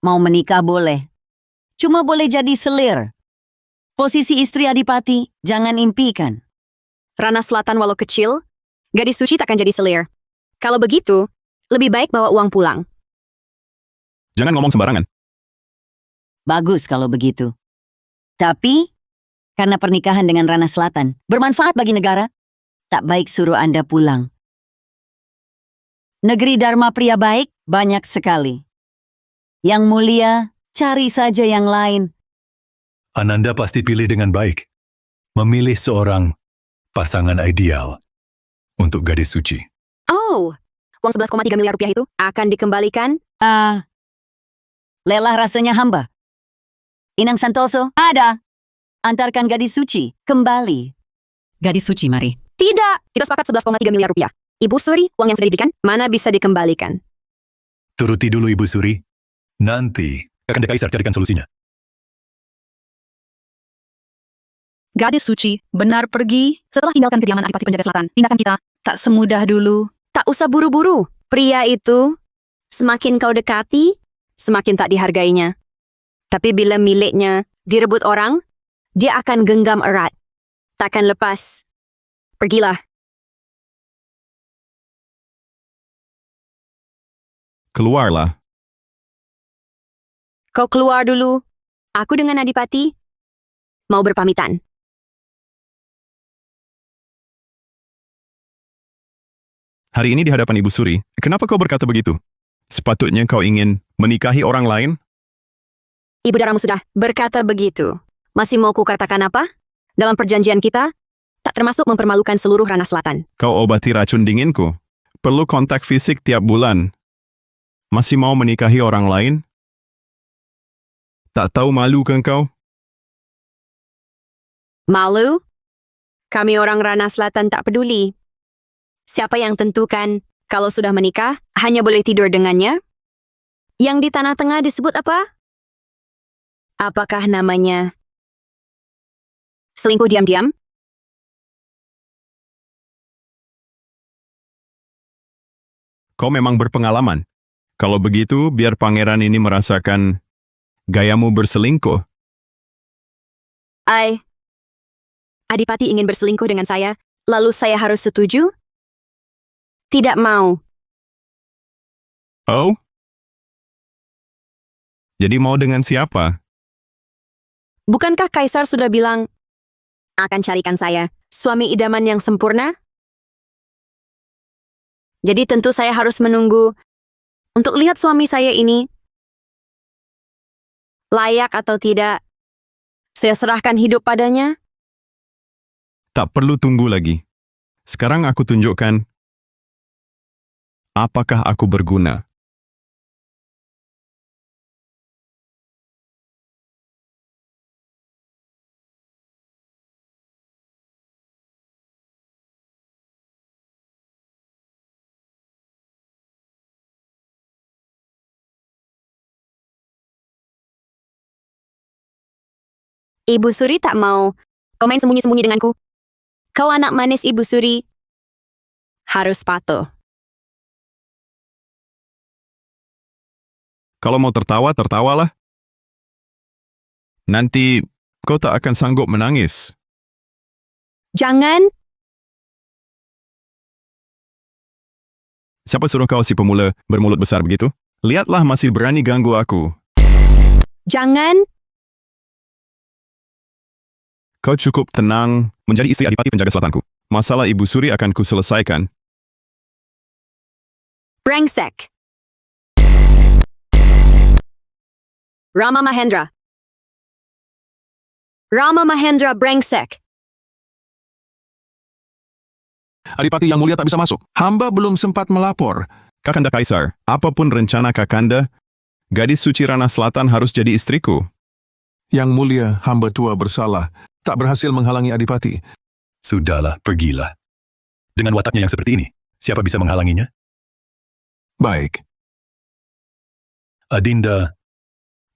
Mau menikah boleh. Cuma boleh jadi selir. Posisi istri adipati, jangan impikan. Rana Selatan walau kecil, gadis suci takkan jadi selir. Kalau begitu, lebih baik bawa uang pulang. Jangan ngomong sembarangan. Bagus kalau begitu. Tapi, karena pernikahan dengan Rana Selatan bermanfaat bagi negara, tak baik suruh Anda pulang. Negeri Dharma pria baik banyak sekali. Yang mulia, cari saja yang lain. Ananda pasti pilih dengan baik. Memilih seorang pasangan ideal untuk gadis suci. Oh, uang 11,3 miliar rupiah itu akan dikembalikan? Lelah rasanya hamba. Inang Santoso, ada. Antarkan gadis suci kembali. Gadis suci, mari. Tidak, kita sepakat 11,3 miliar rupiah. Ibu Suri, uang yang sudah diberikan, mana bisa dikembalikan? Turuti dulu Ibu Suri. Nanti Kakanda Kaisar carikan solusinya. Gadis suci benar pergi setelah tinggalkan kediaman Adipati Penjaga Selatan. Tindakan kita tak semudah dulu. Tak usah buru-buru. Pria itu, semakin kau dekati, semakin tak dihargainya. Tapi bila miliknya direbut orang, dia akan genggam erat. Takkan lepas. Pergilah. Keluarlah. Kau keluar dulu. Aku dengan Adipati mau berpamitan. Hari ini di hadapan Ibu Suri, kenapa kau berkata begitu? Sepatutnya kau ingin menikahi orang lain? Ibu Daramu sudah berkata begitu. Masih mau kukatakan apa? Dalam perjanjian kita, tak termasuk mempermalukan seluruh Rana Selatan. Kau obati racun dinginku. Perlu kontak fisik tiap bulan. Masih mau menikahi orang lain? Tak tahu malu kan kau? Malu? Kami orang Rana Selatan tak peduli. Siapa yang tentukan kalau sudah menikah hanya boleh tidur dengannya? Yang di Tanah Tengah disebut apa? Apakah namanya selingkuh diam-diam? Kau memang berpengalaman. Kalau begitu, biar pangeran ini merasakan gayamu berselingkuh. Adipati ingin berselingkuh dengan saya, lalu saya harus setuju? Tidak mau. Oh? Jadi mau dengan siapa? Bukankah Kaisar sudah bilang akan carikan saya suami idaman yang sempurna? Jadi tentu saya harus menunggu untuk lihat suami saya ini layak atau tidak. Saya serahkan hidup padanya. Tak perlu tunggu lagi. Sekarang aku tunjukkan apakah aku berguna. Ibu Suri tak mau kau main sembunyi-sembunyi denganku. Kau anak manis Ibu Suri. Harus patuh. Kalau mau tertawa, tertawalah. Nanti kau tak akan sanggup menangis. Jangan. Siapa suruh kau si pemula bermulut besar begitu? Lihatlah masih berani ganggu aku. Jangan. Kau cukup tenang menjadi istri Adipati Penjaga Selatanku. Masalah Ibu Suri akan kuselesaikan. Brengsek. Rama Mahendra. Rama Mahendra brengsek. Adipati yang mulia tak bisa masuk. Hamba belum sempat melapor. Kakanda Kaisar, apapun rencana Kakanda, gadis suci Rana Selatan harus jadi istriku. Yang mulia, hamba tua bersalah. Tak berhasil menghalangi Adipati. Sudahlah, pergilah. Dengan wataknya yang seperti ini, siapa bisa menghalanginya? Baik. Adinda,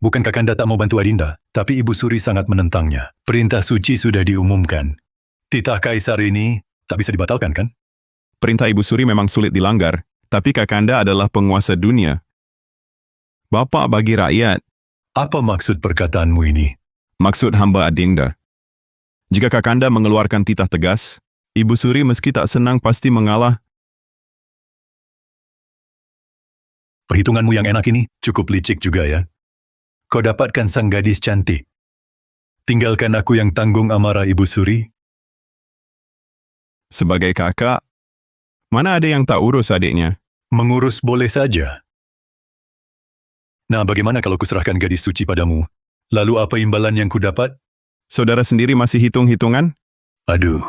bukan Kakanda tak mau bantu Adinda, tapi Ibu Suri sangat menentangnya. Perintah suci sudah diumumkan. Titah kaisar ini tak bisa dibatalkan, kan? Perintah Ibu Suri memang sulit dilanggar, tapi Kakanda adalah penguasa dunia. Bapak bagi rakyat, Apa maksud perkataanmu ini? maksud hamba Adinda. Jika Kakanda mengeluarkan titah tegas, Ibu Suri meski tak senang pasti mengalah. Perhitunganmu yang enak ini cukup licik juga ya. Kau dapatkan sang gadis cantik. Tinggalkan aku yang tanggung amarah Ibu Suri. Sebagai kakak, mana ada yang tak urus adiknya? Mengurus boleh saja. Nah, bagaimana kalau kuserahkan gadis suci padamu? Lalu apa imbalan yang kudapat? Saudara sendiri masih hitung-hitungan? Aduh,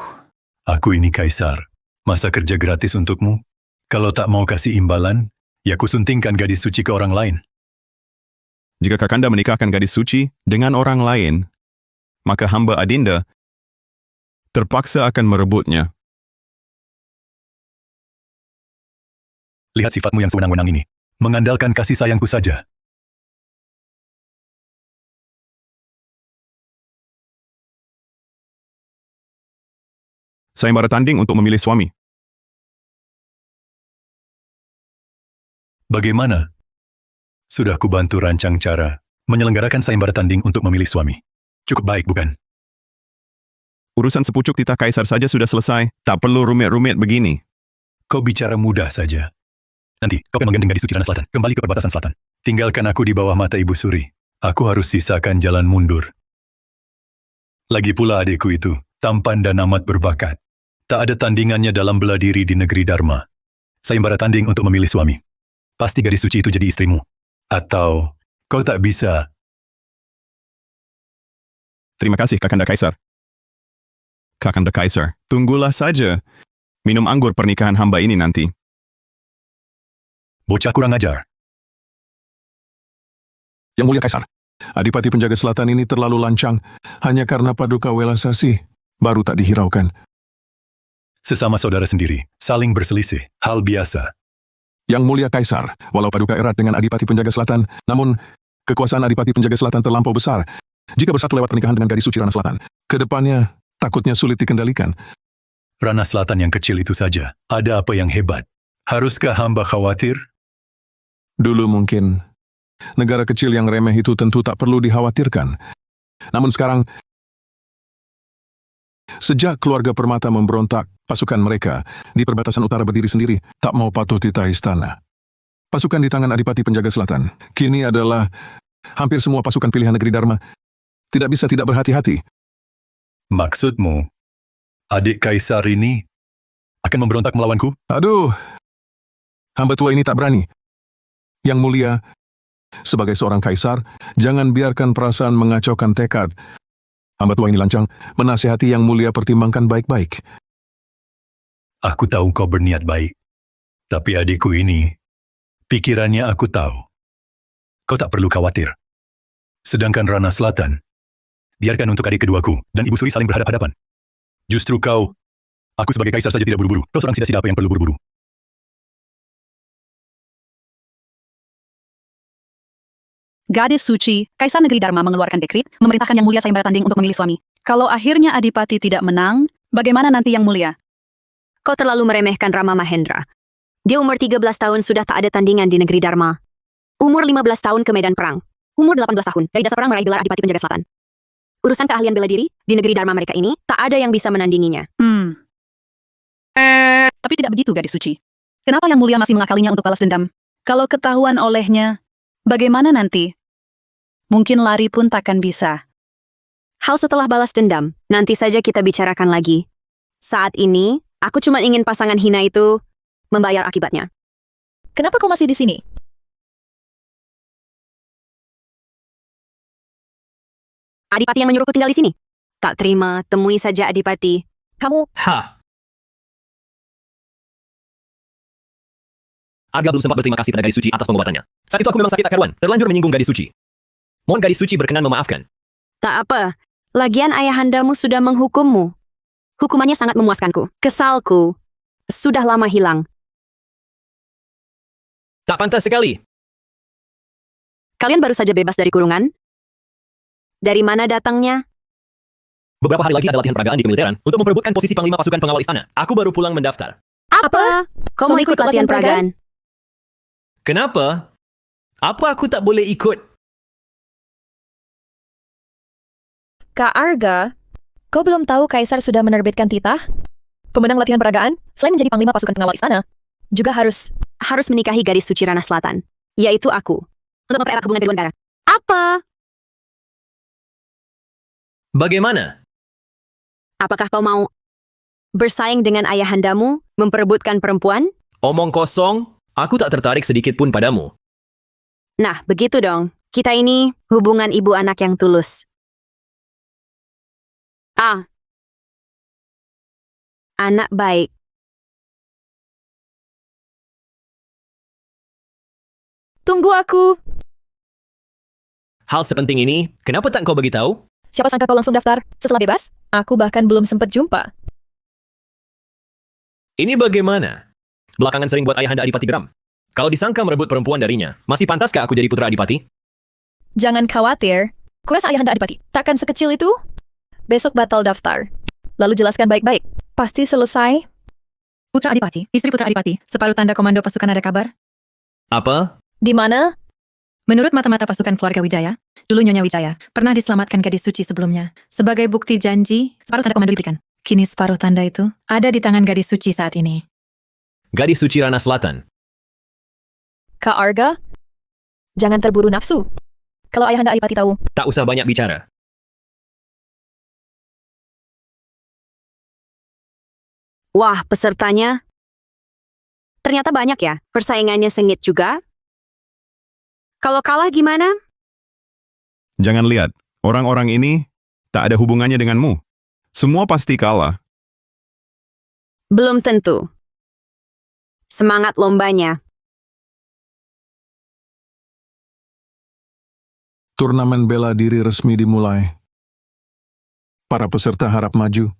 aku ini kaisar. Masa kerja gratis untukmu? Kalau tak mau kasih imbalan, ya kusuntingkan gadis suci ke orang lain. Jika Kakanda menikahkan gadis suci dengan orang lain, maka hamba Adinda terpaksa akan merebutnya. Lihat sifatmu yang sewenang-wenang ini. Mengandalkan kasih sayangku saja. Sayembara tanding untuk memilih suami. Bagaimana? Sudah kubantu rancang cara menyelenggarakan sayembara tanding untuk memilih suami. Cukup baik, bukan? Urusan sepucuk titah kaisar saja sudah selesai, tak perlu rumit-rumit begini. Kau bicara mudah saja. Nanti, kau akan menggandeng gadis suci Rana Selatan, kembali ke perbatasan selatan. Tinggalkan aku di bawah mata Ibu Suri. Aku harus sisakan jalan mundur. Lagi pula adikku itu, tampan dan amat berbakat. Tak ada tandingannya dalam bela diri di negeri Dharma. Sayembara tanding untuk memilih suami. Pasti gadis suci itu jadi istrimu. Atau, kau tak bisa. Terima kasih, Kakanda Kaisar. Kakanda Kaisar, tunggulah saja. Minum anggur pernikahan hamba ini nanti. Bocah kurang ajar. Yang Mulia Kaisar, Adipati Penjaga Selatan ini terlalu lancang hanya karena Paduka Welasasi baru tak dihiraukan. Sesama saudara sendiri, saling berselisih, hal biasa. Yang Mulia Kaisar, walau Paduka erat dengan Adipati Penjaga Selatan, namun kekuasaan Adipati Penjaga Selatan terlampau besar. Jika bersatu lewat pernikahan dengan gadis suci Rana Selatan, kedepannya takutnya sulit dikendalikan. Rana Selatan yang kecil itu saja, ada apa yang hebat? Haruskah hamba khawatir? Dulu mungkin negara kecil yang remeh itu tentu tak perlu dikhawatirkan. Namun sekarang, sejak keluarga Permata memberontak, pasukan mereka di perbatasan utara berdiri sendiri, tak mau patuh titah istana. Pasukan di tangan Adipati Penjaga Selatan kini adalah hampir semua pasukan pilihan negeri Dharma. Tidak bisa tidak berhati-hati. Maksudmu, adik kaisar ini akan memberontak melawanku? Aduh, hamba tua ini tak berani. Yang Mulia, sebagai seorang kaisar, jangan biarkan perasaan mengacaukan tekad. Hamba tua ini lancang, menasihati Yang Mulia pertimbangkan baik-baik. Aku tahu kau berniat baik. Tapi adikku ini, pikirannya aku tahu. Kau tak perlu khawatir. Sedangkan Rana Selatan, biarkan untuk adik keduaku dan Ibu Suri saling berhadap-hadapan. Justru kau, aku sebagai kaisar saja tidak buru-buru. Kau seorang sida-sida apa yang perlu buru-buru? Gadis suci, Kaisar Negeri Dharma mengeluarkan dekrit, memerintahkan Yang Mulia sayembara tanding untuk memilih suami. Kalau akhirnya Adipati tidak menang, bagaimana nanti Yang Mulia? Kau terlalu meremehkan Rama Mahendra. Dia umur 13 tahun sudah tak ada tandingan di negeri Dharma. Umur 15 tahun ke medan perang. Umur 18 tahun dari jasa perang meraih gelar Adipati Penjaga Selatan. Urusan keahlian bela diri, di negeri Dharma mereka ini, tak ada yang bisa menandinginya. Tapi tidak begitu gadis suci. Kenapa Yang Mulia masih mengakalinya untuk balas dendam? Kalau ketahuan olehnya, bagaimana nanti? Mungkin lari pun takkan bisa. Hal setelah balas dendam, nanti saja kita bicarakan lagi. Saat ini, aku cuma ingin pasangan hina itu membayar akibatnya. Kenapa kau masih di sini? Adipati yang menyuruhku tinggal di sini. Tak terima, temui saja Adipati. Kamu... Ha! Arga belum sempat berterima kasih pada gadis suci atas pengobatannya. Saat itu aku memang sakit tak karuan, terlanjur menyinggung gadis suci. Mohon gadis suci berkenan memaafkan. Tak apa, lagian ayahandamu sudah menghukummu. Hukumannya sangat memuaskanku. Kesalku sudah lama hilang. Tak pantas sekali. Kalian baru saja bebas dari kurungan? Dari mana datangnya? Beberapa hari lagi ada latihan peragaan di kemiliteran untuk memperebutkan posisi Panglima Pasukan Pengawal Istana. Aku baru pulang mendaftar. Apa? Kau mau ikut latihan peragaan? Kenapa? Apa aku tak boleh ikut? Kak Arga, kau belum tahu Kaisar sudah menerbitkan titah? Pemenang latihan peragaan, selain menjadi Panglima Pasukan Pengawal Istana, juga harus Menikahi gadis suci Ranah Selatan, yaitu aku, untuk mempererat hubungan kedua negara. Apa? Bagaimana? Apakah kau mau bersaing dengan ayahandamu, memperebutkan perempuan? Omong kosong, aku tak tertarik sedikit pun padamu. Nah, begitu dong. Kita ini hubungan ibu anak yang tulus. Anak baik. tunggu aku. Hal sepenting ini, kenapa tak kau beritahu? Siapa sangka kau langsung daftar setelah bebas? Aku bahkan belum sempat jumpa. Ini bagaimana? Belakangan sering buat ayahanda Adipati geram. Kalau disangka merebut perempuan darinya, masih pantaskah aku jadi putra Adipati? Jangan khawatir. Kurasa ayahanda Adipati takkan sekecil itu? Besok batal daftar. Lalu jelaskan baik-baik. Pasti selesai. Putra Adipati, istri Putra Adipati, separuh tanda komando pasukan ada kabar? Apa? Di mana? Menurut mata-mata pasukan keluarga Wijaya, dulu Nyonya Wijaya pernah diselamatkan gadis suci sebelumnya. Sebagai bukti janji, separuh tanda komando diberikan. Kini separuh tanda itu ada di tangan gadis suci saat ini. Gadis suci Ranah Selatan. Kak Arga? Jangan terburu nafsu. Kalau ayahanda Adipati tahu, Tak usah banyak bicara. Wah, pesertanya ternyata banyak ya. Persaingannya sengit juga. Kalau kalah gimana? Jangan lihat, orang-orang ini tak ada hubungannya denganmu. Semua pasti kalah. Belum tentu. Semangat lombanya. Turnamen bela diri resmi dimulai. Para peserta harap maju.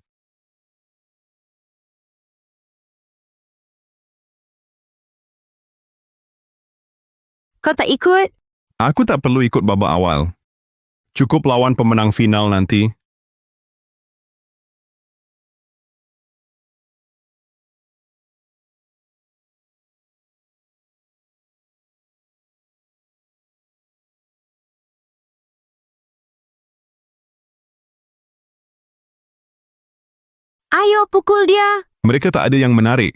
Kau tak ikut? Aku tak perlu ikut babak awal. Cukup lawan pemenang final nanti. Ayo pukul dia. Mereka tak ada yang menarik.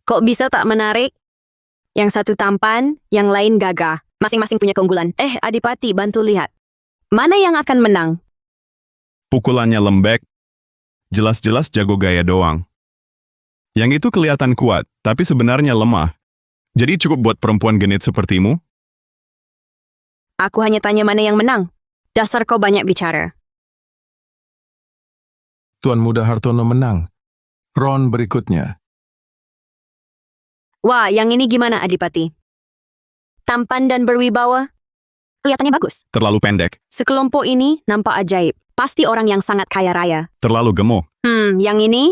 Kok bisa tak menarik? Yang satu tampan, yang lain gagah. Masing-masing punya keunggulan. Adipati, bantu lihat. Mana yang akan menang? Pukulannya lembek. Jelas-jelas jago gaya doang. Yang itu kelihatan kuat, tapi sebenarnya lemah. Jadi cukup buat perempuan genit sepertimu? Aku hanya tanya mana yang menang. Dasar kau banyak bicara. Tuan Muda Hartono menang. Ron berikutnya. Wah, yang ini gimana Adipati? Tampan dan berwibawa? Kelihatannya bagus. Terlalu pendek. Sekelompok ini nampak ajaib. Pasti orang yang sangat kaya raya. Terlalu gemuk. Yang ini?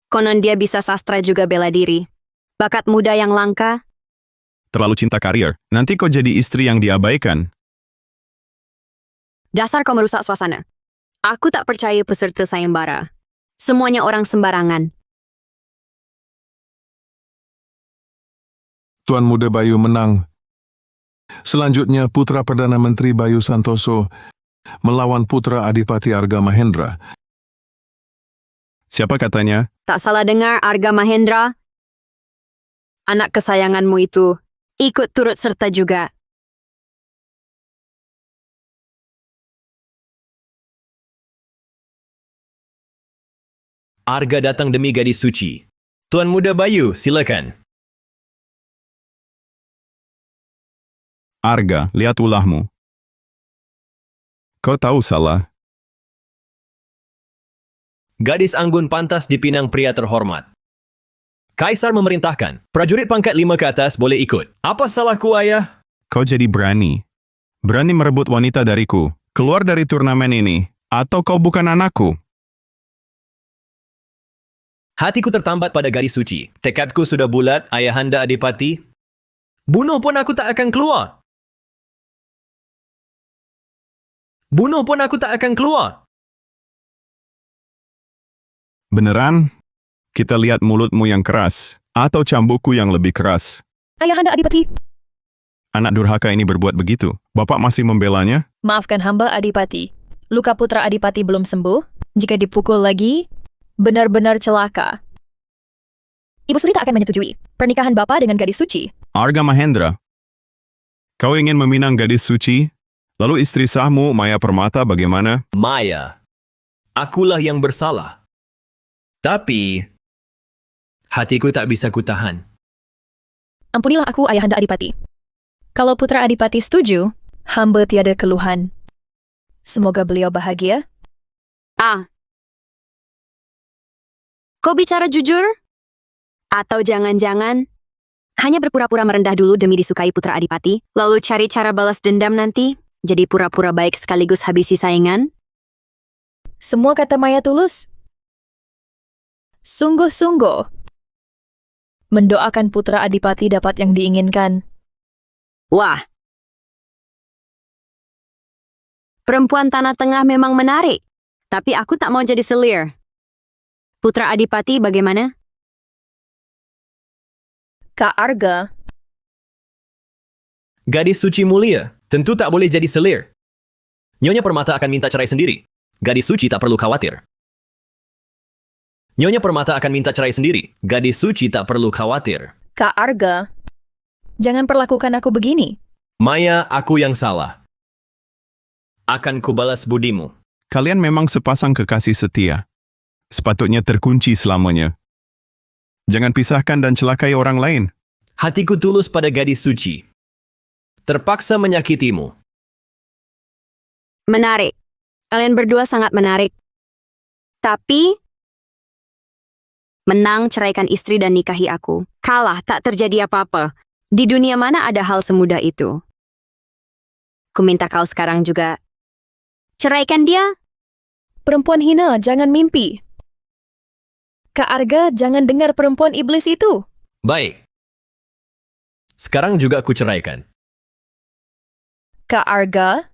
Konon dia bisa sastra juga bela diri. Bakat muda yang langka? Terlalu cinta karier. Nanti kau jadi istri yang diabaikan. Dasar kau merusak suasana. Aku tak percaya peserta sayembara. Semuanya orang sembarangan. Tuan Muda Bayu menang. Selanjutnya Putra Perdana Menteri Bayu Santoso melawan Putra Adipati Arga Mahendra. Siapa katanya? Tak salah dengar Arga Mahendra? Anak kesayanganmu itu ikut turut serta juga. Arga datang demi gadis suci. Tuan Muda Bayu, silakan. Arga, lihat ulahmu. Kau tahu salah. Gadis anggun pantas dipinang pria terhormat. Kaisar memerintahkan, prajurit pangkat 5 ke atas boleh ikut. Apa salahku, ayah? Kau jadi berani. Berani merebut wanita dariku. Keluar dari turnamen ini. Atau kau bukan anakku. Hatiku tertambat pada gadis suci. Tekadku sudah bulat, ayahanda Adipati. Bunuh pun aku tak akan keluar. Bunuh pun aku tak akan keluar. Beneran? Kita lihat mulutmu yang keras, atau cambukku yang lebih keras. Ayahanda Adipati, Anak durhaka ini berbuat begitu. Bapak masih membelanya? maafkan hamba Adipati. Luka putra Adipati belum sembuh. Jika dipukul lagi, benar-benar celaka. Ibu Suri tak akan menyetujui pernikahan Bapak dengan gadis suci. Arga Mahendra, kau ingin meminang gadis suci? Lalu istri sahmu, Maya Permata, bagaimana? Maya, akulah yang bersalah. Tapi, hatiku tak bisa kutahan. Ampunilah aku, Ayahanda Adipati. Kalau putra Adipati setuju, hamba tiada keluhan. Semoga beliau bahagia. Kau bicara jujur? Atau jangan-jangan hanya berpura-pura merendah dulu demi disukai putra Adipati, lalu cari cara balas dendam nanti, jadi pura-pura baik sekaligus habisi saingan? Semua kata Maya tulus. Sungguh-sungguh. Mendoakan putra Adipati dapat yang diinginkan. Wah. Perempuan Tanah Tengah memang menarik, tapi aku tak mau jadi selir. Putra Adipati bagaimana? Kak Arga, Gadis suci mulia, tentu tak boleh jadi selir. Nyonya Permata akan minta cerai sendiri. Gadis suci tak perlu khawatir. Nyonya Permata akan minta cerai sendiri. Gadis suci tak perlu khawatir. Kak Arga, jangan perlakukan aku begini. Maya, aku yang salah. Akan kubalas budimu. Kalian memang sepasang kekasih setia. Sepatutnya terkunci selamanya. Jangan pisahkan dan celakai orang lain. Hatiku tulus pada gadis suci. Terpaksa menyakitimu. Menarik. Kalian berdua sangat menarik. Tapi, menang ceraikan istri dan nikahi aku. Kalah tak terjadi apa-apa. Di dunia mana ada hal semudah itu? Ku minta kau sekarang juga. Ceraikan dia. Perempuan hina, jangan mimpi. Kak Arga, jangan dengar perempuan iblis itu. Baik. Sekarang juga aku ceraikan. Kak Arga,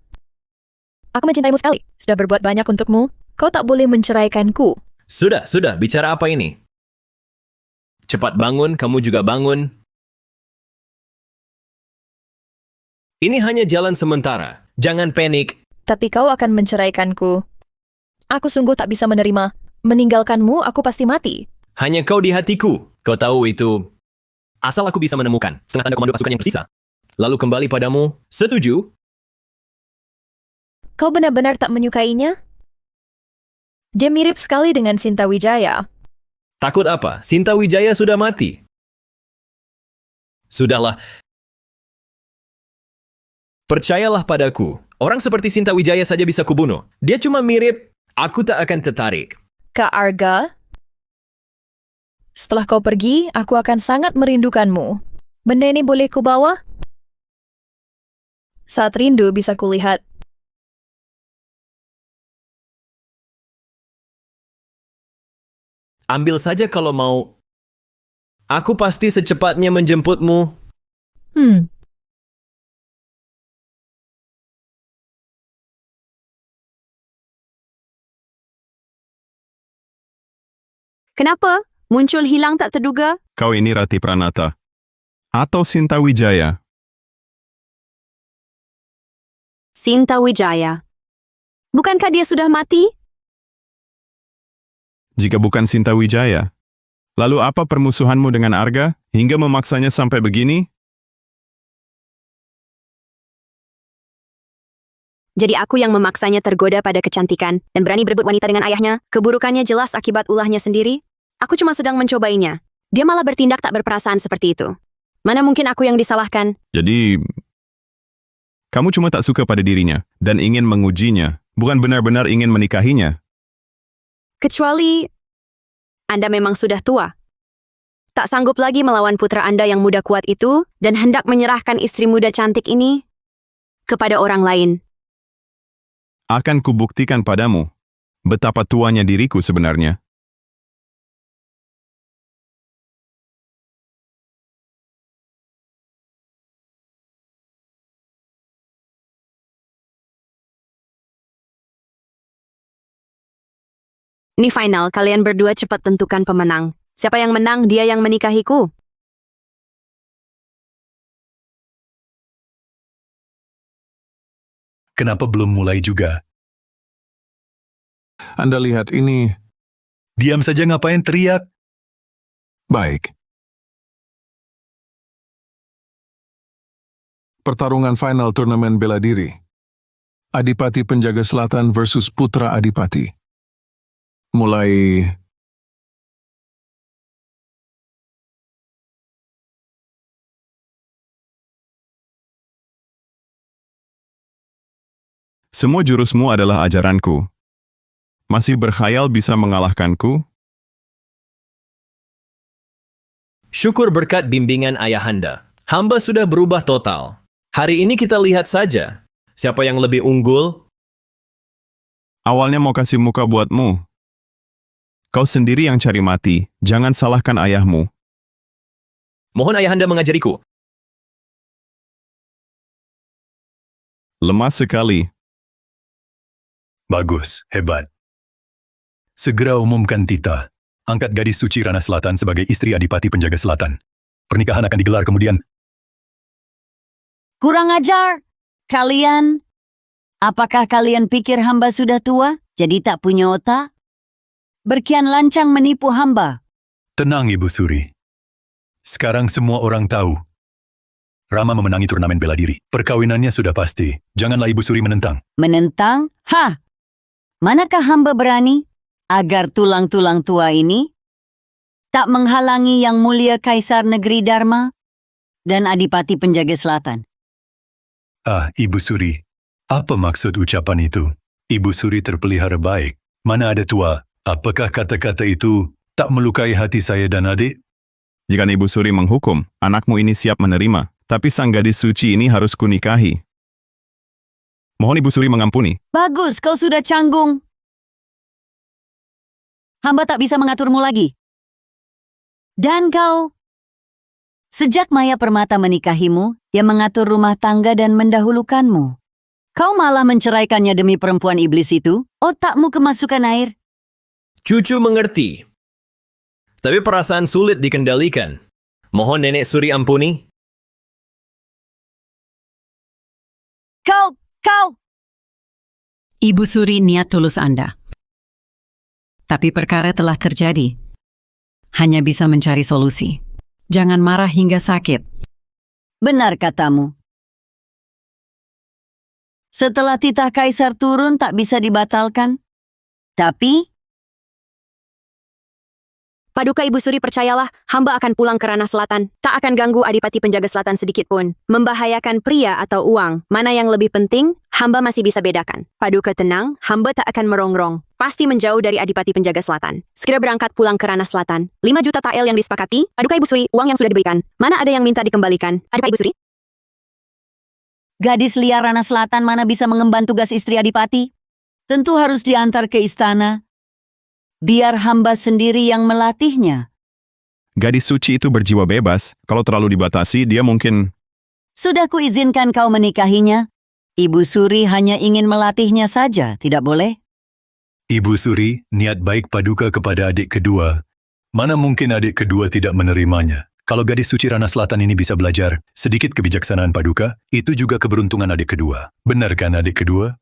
aku mencintaimu sekali. Sudah berbuat banyak untukmu. Kau tak boleh menceraikanku. Sudah, bicara apa ini? Cepat bangun, kamu juga bangun. Ini hanya jalan sementara. Jangan panik. Tapi kau akan menceraikanku. Aku sungguh tak bisa menerima. Meninggalkanmu, aku pasti mati. Hanya kau di hatiku. Kau tahu itu. Asal aku bisa menemukan setengah tanda komando pasukan yang tersisa. Lalu kembali padamu. Setuju? Kau benar-benar tak menyukainya? Dia mirip sekali dengan Sinta Wijaya. Takut apa? Sinta Wijaya sudah mati. Sudahlah. Percayalah padaku. Orang seperti Sinta Wijaya saja bisa kubunuh. Dia cuma mirip. Aku tak akan tertarik. Kak Arga, setelah kau pergi, aku akan sangat merindukanmu. Benda ini boleh kubawa? Saat rindu bisa kulihat. Ambil saja kalau mau. Aku pasti secepatnya menjemputmu. Kenapa? Muncul hilang tak terduga? Kau ini Rati Pranata. Atau Sinta Wijaya. Sinta Wijaya. Bukankah dia sudah mati? Jika bukan Sinta Wijaya, lalu apa permusuhanmu dengan Arga hingga memaksanya sampai begini? Jadi aku yang memaksanya tergoda pada kecantikan dan berani berebut wanita dengan ayahnya. Keburukannya jelas akibat ulahnya sendiri. Aku cuma sedang mencobainya. Dia malah bertindak tak berperasaan seperti itu. Mana mungkin aku yang disalahkan? Jadi, kamu cuma tak suka pada dirinya dan ingin mengujinya, bukan benar-benar ingin menikahinya. Kecuali Anda memang sudah tua. Tak sanggup lagi melawan putra Anda yang muda kuat itu dan hendak menyerahkan istri muda cantik ini kepada orang lain. Akan kubuktikan padamu betapa tuanya diriku sebenarnya. Ini final, kalian berdua cepat tentukan pemenang. Siapa yang menang, dia yang menikahiku. Kenapa belum mulai juga? Anda lihat ini. Diam saja ngapain teriak? Baik. Pertarungan final turnamen bela diri. Adipati Penjaga Selatan versus Putra Adipati. Mulai... Semua jurusmu adalah ajaranku. Masih berkhayal bisa mengalahkanku? Syukur berkat bimbingan ayahanda. Hamba sudah berubah total. Hari ini kita lihat saja. Siapa yang lebih unggul? Awalnya mau kasih muka buatmu. Kau sendiri yang cari mati, jangan salahkan ayahmu. Mohon ayahanda mengajariku. Lemah sekali. Bagus, hebat. Segera umumkan Tita. Angkat gadis suci Rana Selatan sebagai istri Adipati Penjaga Selatan. Pernikahan akan digelar kemudian. Kurang ajar. Kalian, apakah kalian pikir hamba sudah tua, jadi tak punya otak? Berkian lancang menipu hamba. Tenang, Ibu Suri. Sekarang semua orang tahu. Rama memenangi turnamen bela diri. Perkawinannya sudah pasti. Janganlah Ibu Suri menentang. Menentang? Hah? Manakah hamba berani agar tulang-tulang tua ini tak menghalangi Yang Mulia Kaisar Negeri Dharma dan Adipati Penjaga Selatan? Ah, Ibu Suri. Apa maksud ucapan itu? Ibu Suri terpelihara baik. Mana ada tua? Apakah kata-kata itu tak melukai hati saya dan adik? Jika Ibu Suri menghukum, anakmu ini siap menerima. Tapi sang gadis suci ini harus kunikahi. Mohon Ibu Suri mengampuni. Bagus, kau sudah canggung. Hamba tak bisa mengaturmu lagi. Dan kau, sejak Maya Permata menikahimu, dia mengatur rumah tangga dan mendahulukanmu. Kau malah menceraikannya demi perempuan iblis itu? Otakmu kemasukan air. Cucu mengerti. Tapi perasaan sulit dikendalikan. Mohon Nenek Suri ampuni. Kau! Ibu Suri niat tulus Anda. Tapi perkara telah terjadi. Hanya bisa mencari solusi. Jangan marah hingga sakit. Benar katamu. Setelah titah kaisar turun tak bisa dibatalkan. Tapi Paduka Ibu Suri percayalah, hamba akan pulang ke Rana Selatan. Tak akan ganggu Adipati Penjaga Selatan sedikit pun. Membahayakan pria atau uang, mana yang lebih penting, hamba masih bisa bedakan. Paduka tenang, hamba tak akan merongrong. Pasti menjauh dari Adipati Penjaga Selatan. Segera berangkat pulang ke Rana Selatan. 5 juta tael yang disepakati. Paduka Ibu Suri, uang yang sudah diberikan. Mana ada yang minta dikembalikan? Adipati Ibu Suri? gadis liar Rana Selatan mana bisa mengemban tugas istri Adipati? Tentu harus diantar ke istana. Biar hamba sendiri yang melatihnya. Gadis suci itu berjiwa bebas. Kalau terlalu dibatasi, dia mungkin... Sudah kuizinkan kau menikahinya. Ibu Suri hanya ingin melatihnya saja, tidak boleh? Ibu Suri, niat baik Paduka kepada adik kedua. Mana mungkin adik kedua tidak menerimanya? Kalau gadis suci Rana Selatan ini bisa belajar sedikit kebijaksanaan Paduka, itu juga keberuntungan adik kedua. Benar kan adik kedua?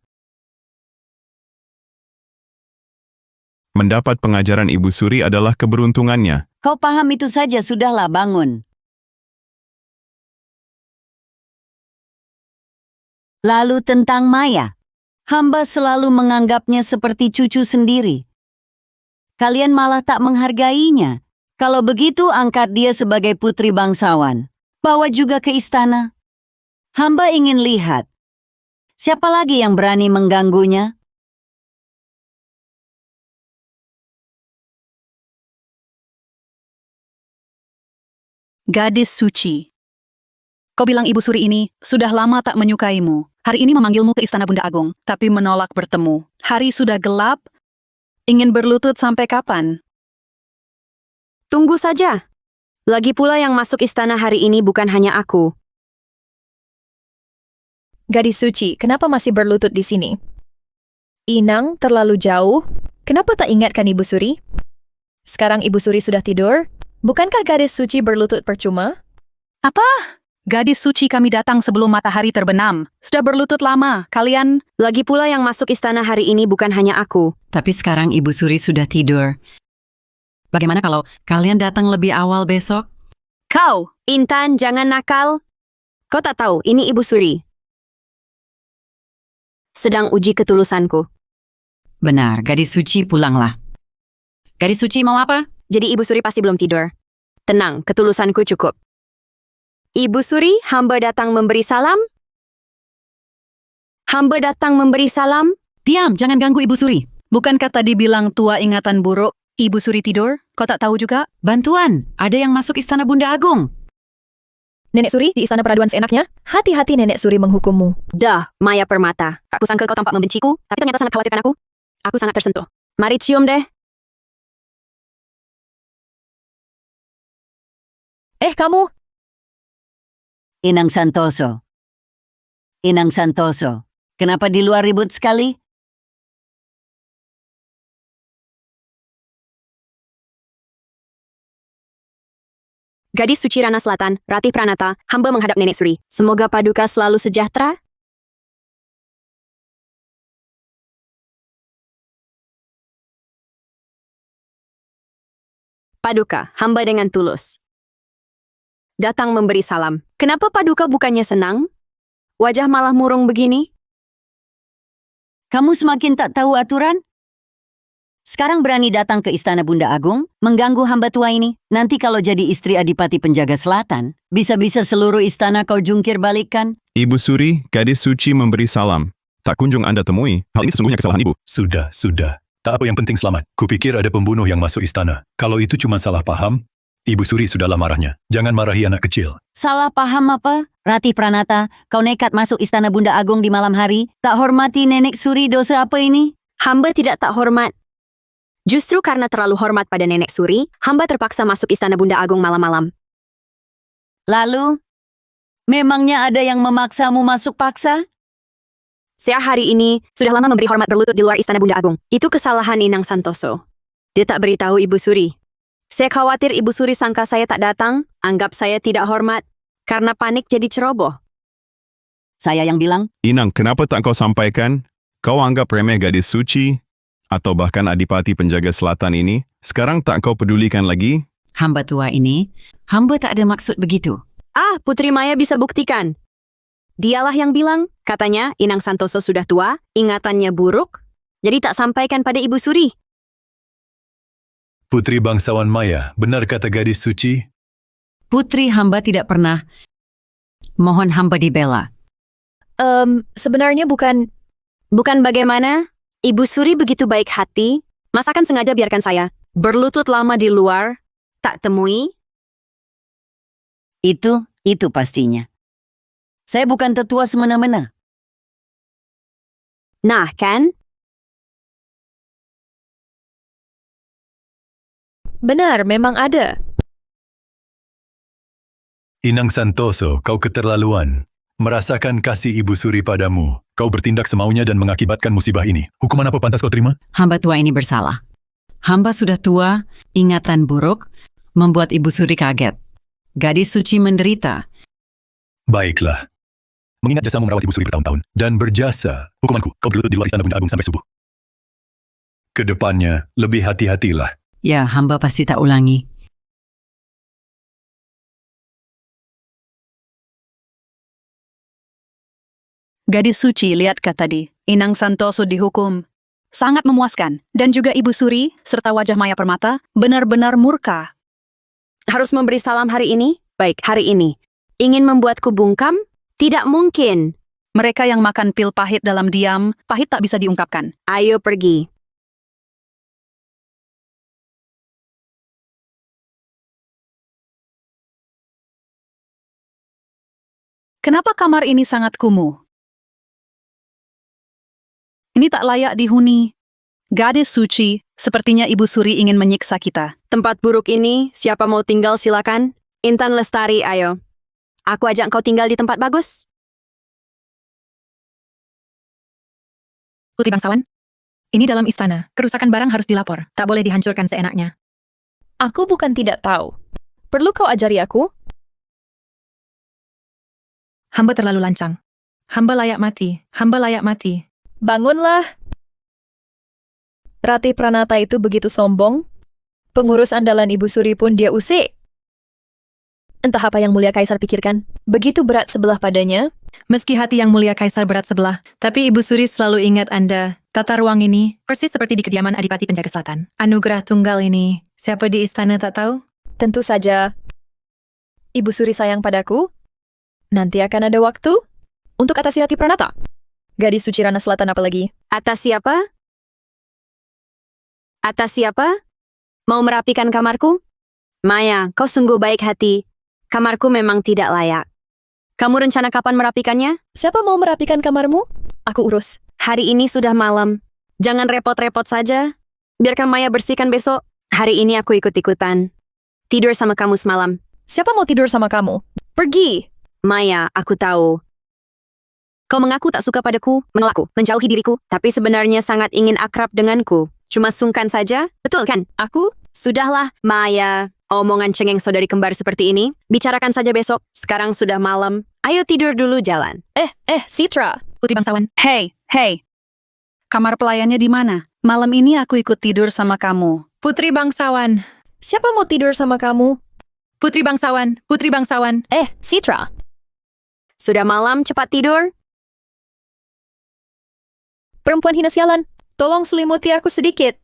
Mendapat pengajaran Ibu Suri adalah keberuntungannya. Kau paham itu saja, sudahlah, bangun. Lalu tentang Maya. Hamba selalu menganggapnya seperti cucu sendiri. Kalian malah tak menghargainya. Kalau begitu, angkat dia sebagai putri bangsawan. Bawa juga ke istana. Hamba ingin lihat. Siapa lagi yang berani mengganggunya? Gadis suci. Kau bilang Ibu Suri ini sudah lama tak menyukaimu. Hari ini memanggilmu ke Istana Bunda Agung, tapi menolak bertemu. Hari sudah gelap. Ingin berlutut sampai kapan? Tunggu saja. Lagi pula yang masuk istana hari ini bukan hanya aku. Gadis suci, kenapa masih berlutut di sini? Inang terlalu jauh? Kenapa tak ingatkan Ibu Suri? Sekarang Ibu Suri sudah tidur? Bukankah gadis suci berlutut percuma? Apa? Gadis suci kami datang sebelum matahari terbenam. Sudah berlutut lama. Kalian... Lagi pula yang masuk istana hari ini bukan hanya aku. Tapi sekarang Ibu Suri sudah tidur. Bagaimana kalau kalian datang lebih awal besok? Kau! Intan, jangan nakal. Kau tak tahu, ini Ibu Suri. Sedang uji ketulusanku. Benar, gadis suci pulanglah. Gadis suci mau apa? Jadi Ibu Suri pasti belum tidur. Tenang, ketulusanku cukup. Ibu Suri, hamba datang memberi salam. Hamba datang memberi salam. Diam, jangan ganggu Ibu Suri. Bukankah tadi bilang tua ingatan buruk? Ibu Suri tidur? Kau tak tahu juga? Bantuan, ada yang masuk istana Bunda Agung. Nenek Suri di istana peraduan seenaknya? Hati-hati Nenek Suri menghukummu. Dah, Maya Permata. Aku sangka kau tampak membenciku, tapi ternyata sangat khawatirkan aku. Aku sangat tersentuh. Mari cium deh. Kamu! Inang Santoso. Inang Santoso. Kenapa di luar ribut sekali? Gadis suci Rana Selatan, Ratih Pranata, hamba menghadap Nenek Suri. Semoga Paduka selalu sejahtera. Paduka, hamba dengan tulus datang memberi salam. Kenapa Paduka bukannya senang? Wajah malah murung begini? Kamu semakin tak tahu aturan? Sekarang berani datang ke istana Bunda Agung, mengganggu hamba tua ini. Nanti kalau jadi istri Adipati Penjaga Selatan, bisa-bisa seluruh istana kau jungkir balikkan. Ibu Suri, gadis suci memberi salam. Tak kunjung Anda temui. Hal ini sesungguhnya kesalahan Ibu. Sudah. Tak apa yang penting selamat. Kupikir ada pembunuh yang masuk istana. Kalau itu cuma salah paham, Ibu Suri sudahlah marahnya. Jangan marahi anak kecil. Salah paham apa? Ratih Pranata, kau nekat masuk istana Bunda Agung di malam hari. Tak hormati Nenek Suri, dosa apa ini? Hamba tidak tak hormat. Justru karena terlalu hormat pada Nenek Suri, hamba terpaksa masuk istana Bunda Agung malam-malam. Lalu, memangnya ada yang memaksamu masuk paksa? Saya hari ini sudah lama memberi hormat berlutut di luar istana Bunda Agung. Itu kesalahan Inang Santoso. Dia tak beritahu Ibu Suri. Saya khawatir Ibu Suri sangka saya tak datang, anggap saya tidak hormat, karena panik jadi ceroboh. Saya yang bilang, Inang, kenapa tak kau sampaikan? Kau anggap remeh gadis suci? Atau bahkan Adipati Penjaga Selatan ini? Sekarang tak kau pedulikan lagi? Hamba tua ini, hamba tak ada maksud begitu. Putri Maya bisa buktikan. Dialah yang bilang, katanya Inang Santoso sudah tua, ingatannya buruk, jadi tak sampaikan pada Ibu Suri. Putri bangsawan Maya, benar kata gadis suci? Putri hamba tidak pernah. Mohon hamba dibela. Sebenarnya bukan... Bukan bagaimana? Ibu Suri begitu baik hati, masakan sengaja biarkan saya berlutut lama di luar, tak temui? itu pastinya. Saya bukan tetua semena-mena. Nah, kan? Benar, memang ada. Inang Santoso, kau keterlaluan. Merasakan kasih Ibu Suri padamu. Kau bertindak semaunya dan mengakibatkan musibah ini. Hukuman apa pantas kau terima? Hamba tua ini bersalah. Hamba sudah tua, ingatan buruk, membuat Ibu Suri kaget. Gadis suci menderita. Baiklah. Mengingat jasamu merawat Ibu Suri bertahun-tahun dan berjasa, hukumanku, kau berlutut di luar istana Bunda Agung sampai subuh. Kedepannya, lebih hati-hatilah. Ya, hamba pasti tak ulangi. Gadis suci, lihatkah tadi? Inang Santoso dihukum. Sangat memuaskan. Dan juga Ibu Suri, serta wajah Maya Permata, benar-benar murka. Harus memberi salam hari ini? Baik, hari ini. Ingin membuatku bungkam? Tidak mungkin. Mereka yang makan pil pahit dalam diam, pahit tak bisa diungkapkan. Ayo pergi. Kenapa kamar ini sangat kumuh? Ini tak layak dihuni. Gadis suci, sepertinya Ibu Suri ingin menyiksa kita. Tempat buruk ini, siapa mau tinggal silakan. Intan Lestari, ayo. Aku ajak kau tinggal di tempat bagus. Putri bangsawan, Ini dalam istana. Kerusakan barang harus dilapor. Tak boleh dihancurkan seenaknya. Aku bukan tidak tahu. Perlu kau ajari aku? Hamba terlalu lancang. Hamba layak mati. Hamba layak mati. Bangunlah. Ratih Pranata itu begitu sombong. Pengurus andalan Ibu Suri pun dia usik. Entah apa yang mulia kaisar pikirkan. Begitu berat sebelah padanya. Meski hati yang mulia kaisar berat sebelah, tapi Ibu Suri selalu ingat Anda. Tata ruang ini persis seperti di kediaman Adipati Penjaga Selatan. Anugerah tunggal ini, siapa di istana tak tahu? Tentu saja. Ibu Suri sayang padaku. Nanti akan ada waktu untuk atasi Ratih Pranata. Gadis suci Rana Selatan apalagi. Atas siapa? Atas siapa? Mau merapikan kamarku? Maya, kau sungguh baik hati. Kamarku memang tidak layak. Kamu rencana kapan merapikannya? Siapa mau merapikan kamarmu? Aku urus. Hari ini sudah malam. Jangan repot-repot saja. Biarkan Maya bersihkan besok. Hari ini aku ikut-ikutan. Tidur sama kamu semalam. Siapa mau tidur sama kamu? Pergi! Maya, aku tahu. Kau mengaku tak suka padaku, menolakku, menjauhi diriku, tapi sebenarnya sangat ingin akrab denganku. Cuma sungkan saja, betul kan? Aku? Sudahlah, Maya. Omongan cengeng saudari kembar seperti ini, bicarakan saja besok. Sekarang sudah malam. Ayo tidur dulu jalan. Citra. Putri bangsawan. Hei. Kamar pelayannya di mana? Malam ini aku ikut tidur sama kamu. Putri bangsawan. Siapa mau tidur sama kamu? Putri bangsawan. Citra. Sudah malam, cepat tidur. Perempuan hina sialan. Tolong selimuti aku sedikit.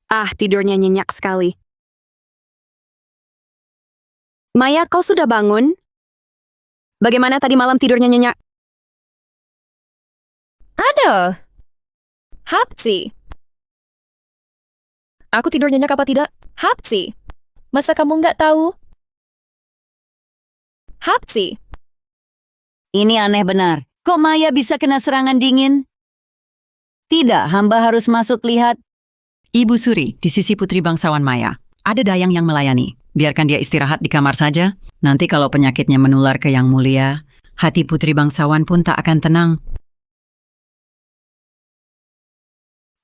Ah, tidurnya nyenyak sekali. Maya, kau sudah bangun? Bagaimana tadi malam tidurnya nyenyak? Ada. Hapsi. Aku tidur nyenyak apa tidak? Hapsi. Masa kamu nggak tahu? Hapsi. Ini aneh benar. Kok Maya bisa kena serangan dingin? Tidak, hamba harus masuk lihat. Ibu Suri, di sisi Putri Bangsawan Maya, ada dayang yang melayani. Biarkan dia istirahat di kamar saja. Nanti kalau penyakitnya menular ke Yang Mulia, hati Putri Bangsawan pun tak akan tenang.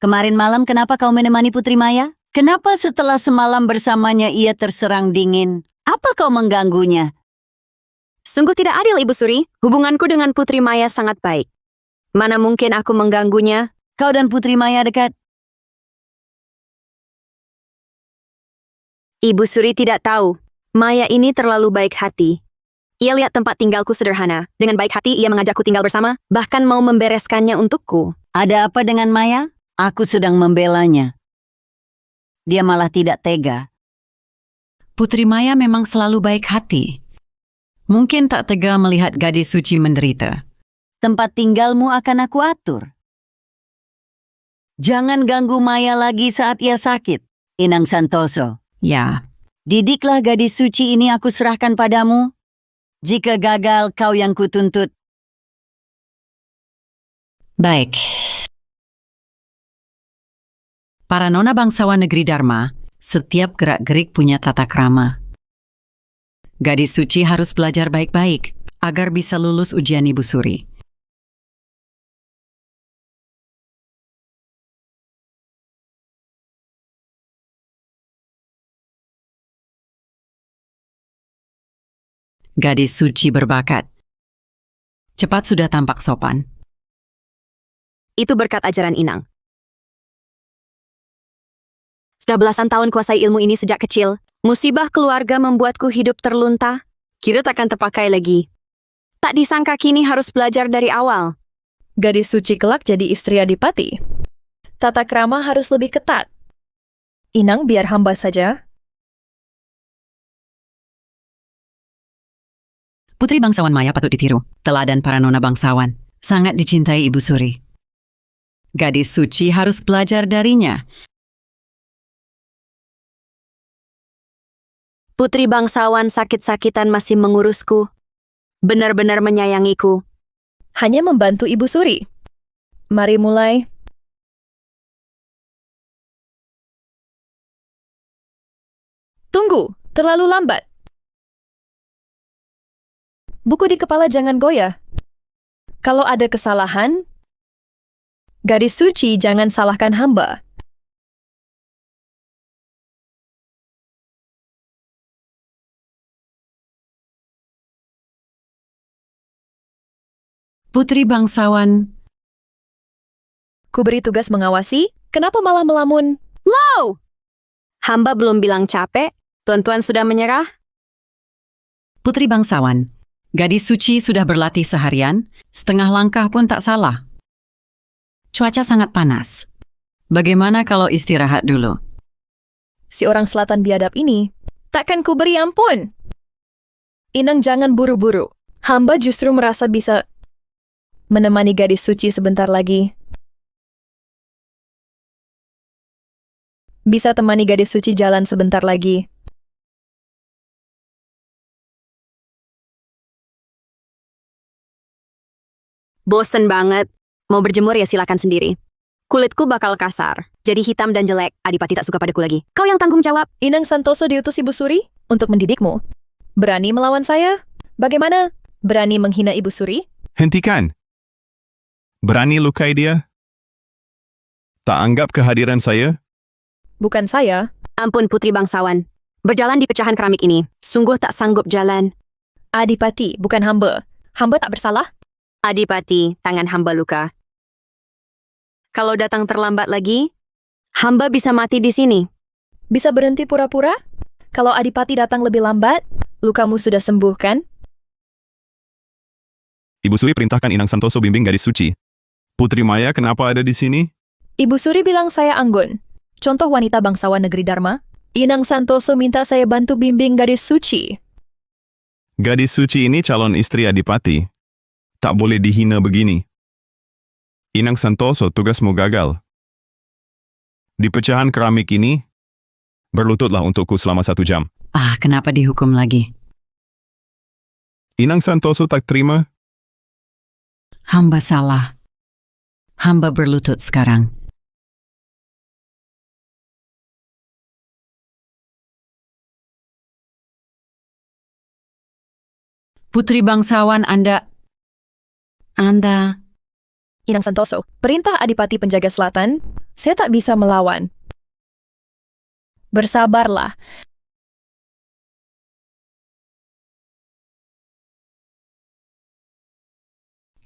Kemarin malam kenapa kau menemani Putri Maya? Kenapa setelah semalam bersamanya ia terserang dingin? Apa kau mengganggunya? Sungguh tidak adil, Ibu Suri. Hubunganku dengan Putri Maya sangat baik. Mana mungkin aku mengganggunya? Kau dan Putri Maya dekat. Ibu Suri tidak tahu. Maya ini terlalu baik hati. Ia lihat tempat tinggalku sederhana. Dengan baik hati ia mengajakku tinggal bersama, bahkan mau membereskannya untukku. Ada apa dengan Maya? Aku sedang membelanya. Dia malah tidak tega. Putri Maya memang selalu baik hati. Mungkin tak tega melihat gadis suci menderita. Tempat tinggalmu akan aku atur. Jangan ganggu Maya lagi saat ia sakit. Inang Santoso. Ya, Didiklah gadis suci ini aku serahkan padamu. Jika gagal, kau yang kutuntut. baik. Para nona bangsawan negeri Dharma, setiap gerak-gerik punya tata krama. Gadis suci harus belajar baik-baik agar bisa lulus ujian Ibu Suri. Gadis suci berbakat. Cepat sudah tampak sopan. Itu berkat ajaran Inang. Sudah belasan tahun kuasai ilmu ini sejak kecil. Musibah keluarga membuatku hidup terlunta. Kira takkan terpakai lagi. Tak disangka kini harus belajar dari awal. Gadis suci kelak jadi istri adipati. Tata krama harus lebih ketat. Inang biar hamba saja. Putri bangsawan Maya patut ditiru. Teladan para nona bangsawan. Sangat dicintai Ibu Suri. Gadis suci harus belajar darinya. Putri bangsawan sakit-sakitan masih mengurusku. Benar-benar menyayangiku. Hanya membantu Ibu Suri. Mari mulai. Tunggu, terlalu lambat. Buku di kepala jangan goyah. Kalau ada kesalahan, gadis suci jangan salahkan hamba. Putri bangsawan, Ku beri tugas mengawasi, kenapa malah melamun? Hamba belum bilang capek, tuan-tuan sudah menyerah? putri bangsawan, gadis suci sudah berlatih seharian, setengah langkah pun tak salah. Cuaca sangat panas. Bagaimana kalau istirahat dulu? Si orang selatan biadab ini, takkan ku beri ampun. Inang jangan buru-buru. Hamba justru merasa bisa menemani gadis suci sebentar lagi. Bisa temani gadis suci jalan sebentar lagi. Bosen banget. Mau berjemur ya silakan sendiri. Kulitku bakal kasar, jadi hitam dan jelek. Adipati tak suka padaku lagi. Kau yang tanggung jawab. Inang Santoso diutus Ibu Suri untuk mendidikmu. Berani melawan saya? Bagaimana? Berani menghina Ibu Suri? Hentikan. Berani lukai dia? Tak anggap kehadiran saya? Bukan saya. Ampun putri bangsawan. Berjalan di pecahan keramik ini, sungguh tak sanggup jalan. Adipati, bukan hamba. Hamba tak bersalah. Adipati, tangan hamba luka. Kalau datang terlambat lagi, hamba bisa mati di sini. Bisa berhenti pura-pura? Kalau Adipati datang lebih lambat, lukamu sudah sembuh kan? Ibu Suri perintahkan Inang Santoso bimbing gadis suci. Putri Maya kenapa ada di sini? Ibu Suri bilang saya anggun. Contoh wanita bangsawan negeri Dharma. Inang Santoso minta saya bantu bimbing gadis suci. Gadis suci ini calon istri Adipati. Tak boleh dihina begini. Inang Santoso, tugasmu gagal. Di pecahan keramik ini, berlututlah untukku selama 1 jam. Kenapa dihukum lagi? Inang Santoso tak terima? Hamba salah. Hamba berlutut sekarang. Putri bangsawan Anda... Inang Santoso, perintah Adipati Penjaga Selatan, saya tak bisa melawan. Bersabarlah.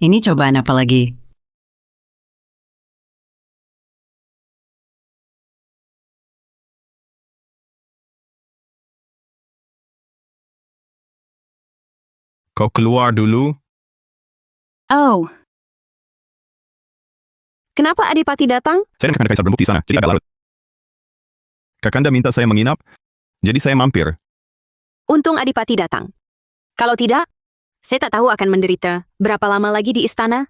Ini cobaan apa lagi? Kau keluar dulu. Oh, Kenapa Adipati datang? Saya dan Kakanda Kaisar berembuk di sana, jadi agak larut. Kakanda minta saya menginap, jadi saya mampir. Untung Adipati datang. Kalau tidak, saya tak tahu akan menderita berapa lama lagi di istana.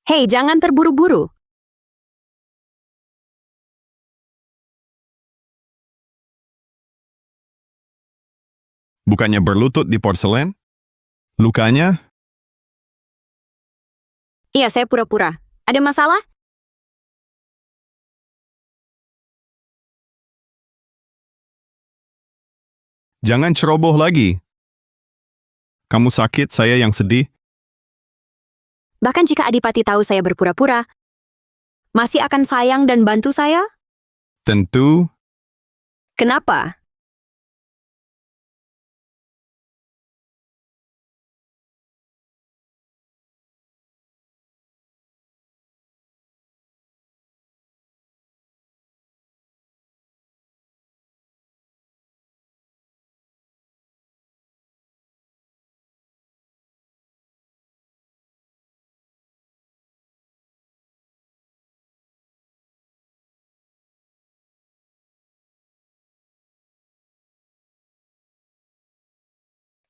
Hei, jangan terburu-buru. Bukannya berlutut di porselen? Lukanya? Iya, saya pura-pura. Ada masalah? Jangan ceroboh lagi. Kamu sakit, saya yang sedih. Bahkan jika Adipati tahu saya berpura-pura, masih akan sayang dan bantu saya? Tentu, Kenapa?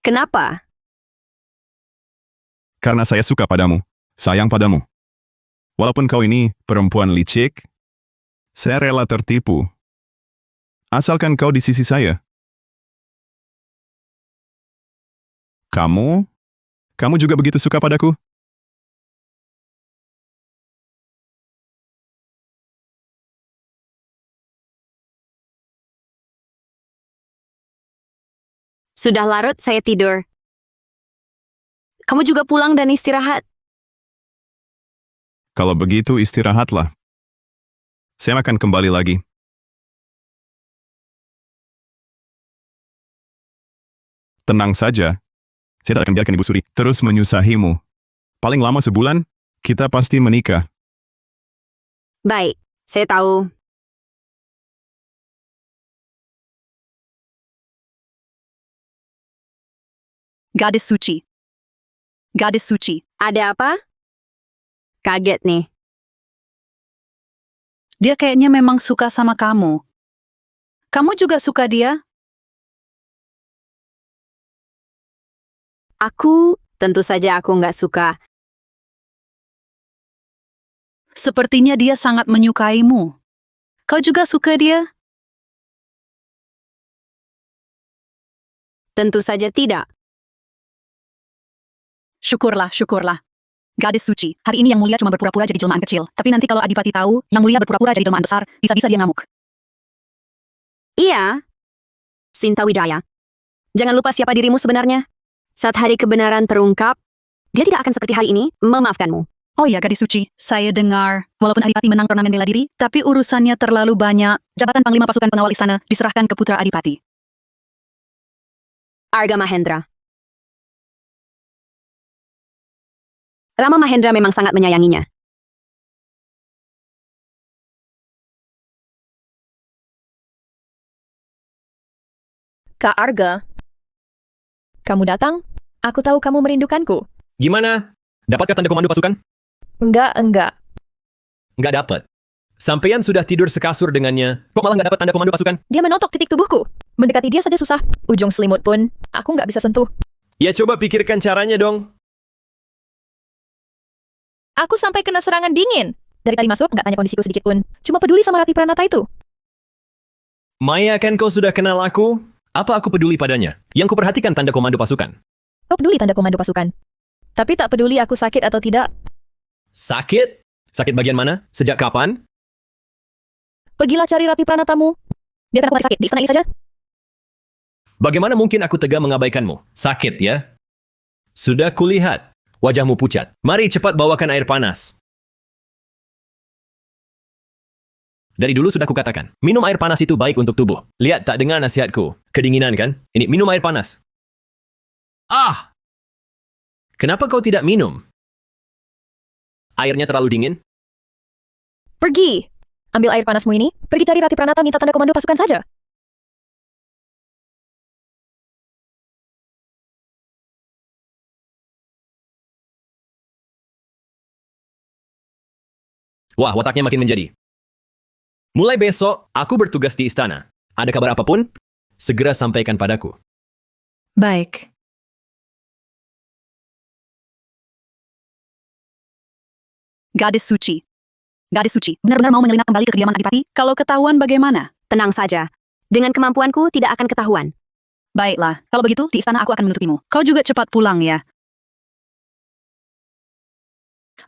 Kenapa? karena saya suka padamu, sayang padamu. Walaupun kau ini perempuan licik, saya rela tertipu. Asalkan kau di sisi saya. Kamu juga begitu suka padaku? Sudah larut, saya tidur. Kamu juga pulang dan istirahat. Kalau begitu istirahatlah. Saya akan kembali lagi. Tenang saja. Saya tak akan biarkan Ibu Suri terus menyusahimu. Paling lama sebulan, kita pasti menikah. Baik, saya tahu. Gadis suci. Gadis suci. Ada apa? Kaget nih. Dia kayaknya memang suka sama kamu. Kamu juga suka dia? Tentu saja aku nggak suka. Sepertinya dia sangat menyukaimu. Kau juga suka dia? Tentu saja tidak. Syukurlah, syukurlah. Gadis suci, hari ini yang mulia cuma berpura-pura jadi jelmaan kecil. Tapi nanti kalau Adipati tahu, yang mulia berpura-pura jadi jelmaan besar, bisa-bisa dia ngamuk. Iya. Sinta Wijaya. Jangan lupa siapa dirimu sebenarnya. Saat hari kebenaran terungkap, dia tidak akan seperti hari ini memaafkanmu. Oh ya, gadis suci, saya dengar, walaupun Adipati menang turnamen bela diri, tapi urusannya terlalu banyak. Jabatan Panglima Pasukan Pengawal Istana diserahkan ke putra Adipati. Arga Mahendra. Rama Mahendra memang sangat menyayanginya. Kak Arga, kamu datang? Aku tahu kamu merindukanku. Gimana? Dapatkah tanda komando pasukan? Enggak. Nggak dapat. Sampeyan sudah tidur sekasur dengannya. Kok malah nggak dapat tanda komando pasukan? Dia menotok titik tubuhku. Mendekati dia saja susah. Ujung selimut pun, aku nggak bisa sentuh. Ya coba pikirkan caranya dong. Aku sampai kena serangan dingin. Dari tadi masuk, nggak tanya kondisiku sedikit pun. Cuma peduli sama Rati Pranata itu. Maya, kan kau sudah kenal aku? Apa aku peduli padanya? Yang kuperhatikan tanda komando pasukan. Kau peduli tanda komando pasukan. Tapi tak peduli aku sakit atau tidak. Sakit? Sakit bagian mana? Sejak kapan? Pergilah cari Rati Pranatamu. Dia kan lagi sakit, di istana ini saja. Bagaimana mungkin aku tega mengabaikanmu? Sakit ya? Sudah kulihat. Wajahmu pucat. Mari cepat bawakan air panas. Dari dulu sudah kukatakan, minum air panas itu baik untuk tubuh. Lihat, tak dengar nasihatku. Kedinginan kan? Ini, minum air panas. Ah! Kenapa kau tidak minum? Airnya terlalu dingin? Pergi. Ambil air panasmu ini, pergi cari Rati Pranata minta tanda komando pasukan saja. Wah, wataknya makin menjadi. Mulai besok, aku bertugas di istana. Ada kabar apapun, segera sampaikan padaku. Baik. Gadis suci. Gadis suci, benar-benar mau menyelinap kembali ke kediaman Adipati? Kalau ketahuan bagaimana? Tenang saja. Dengan kemampuanku tidak akan ketahuan. Baiklah, kalau begitu di istana aku akan menutupimu. Kau juga cepat pulang ya.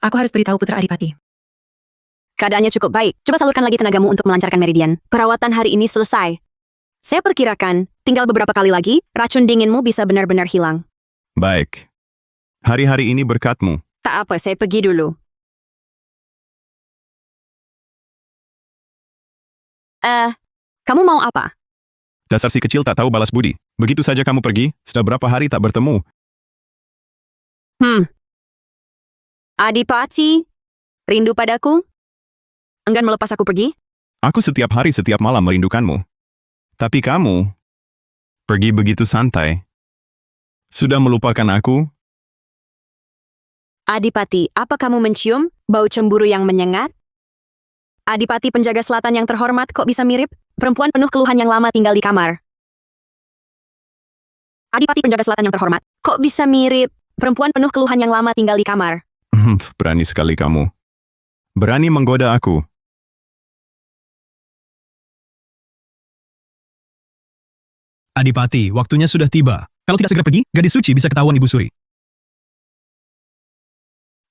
Aku harus beritahu putra Adipati. Keadaannya cukup baik. Coba salurkan lagi tenagamu untuk melancarkan meridian. Perawatan hari ini selesai. Saya perkirakan, tinggal beberapa kali lagi, racun dinginmu bisa benar-benar hilang. Baik. Hari-hari ini berkatmu. Tak apa, saya pergi dulu. Kamu mau apa? Dasar si kecil tak tahu balas budi. Begitu saja kamu pergi, sudah berapa hari tak bertemu. Adipati, rindu padaku? Enggan melepas aku pergi? Aku setiap hari setiap malam merindukanmu. Tapi kamu pergi begitu santai. Sudah melupakan aku? Adipati, apa kamu mencium bau cemburu yang menyengat? Adipati penjaga selatan yang terhormat, kok bisa mirip perempuan penuh keluhan yang lama tinggal di kamar? Adipati penjaga selatan yang terhormat, kok bisa mirip perempuan penuh keluhan yang lama tinggal di kamar? Berani sekali kamu. Berani menggoda aku. Adipati, waktunya sudah tiba. Kalau tidak segera pergi, gadis suci bisa ketahuan Ibu Suri.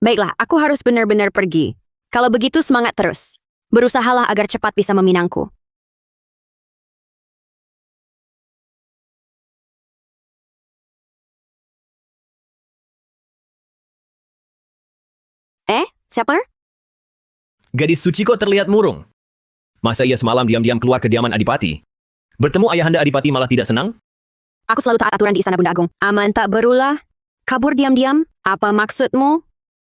Baiklah, aku harus benar-benar pergi. Kalau begitu semangat terus. Berusahalah agar cepat bisa meminangku. Siapa? Gadis suci kok terlihat murung. Masa ia semalam diam-diam keluar kediaman Adipati? Bertemu ayahanda Adipati malah tidak senang? Aku selalu taat aturan di Istana Bunda Agung. Aman tak berulah. Kabur diam-diam. Apa maksudmu?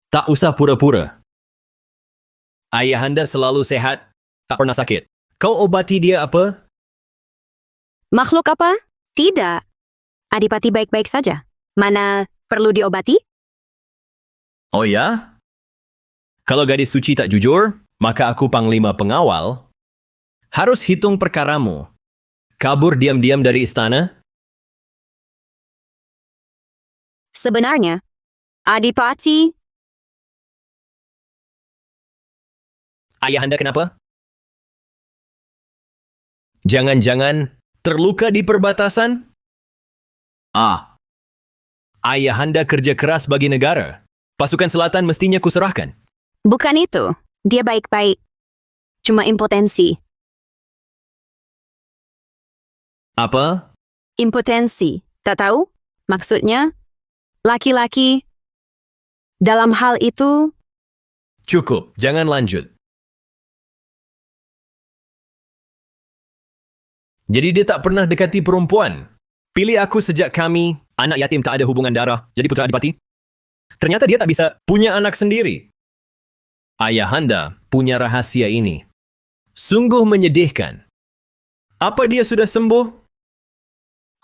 Tak usah pura-pura. Ayahanda selalu sehat, tak pernah sakit. Kau obati dia apa? Makhluk apa? Tidak. Adipati baik-baik saja. Mana perlu diobati? Oh ya? Kalau gadis suci tak jujur, maka aku panglima pengawal. Harus hitung perkaramu. Kabur diam-diam dari istana? Sebenarnya, Adipati, Ayahanda kenapa? Jangan-jangan terluka di perbatasan? Ayahanda kerja keras bagi negara. Pasukan selatan mestinya kuserahkan. bukan itu. Dia baik-baik. Cuma impotensi. Apa? Impotensi. Tak tahu? Maksudnya, laki-laki dalam hal itu, Cukup, jangan lanjut. Jadi dia tak pernah dekati perempuan. Pilih aku sejak kami, anak yatim tak ada hubungan darah, jadi putra Adipati. Ternyata dia tak bisa punya anak sendiri. Ayahanda punya rahasia ini. Sungguh menyedihkan. Apa dia sudah sembuh?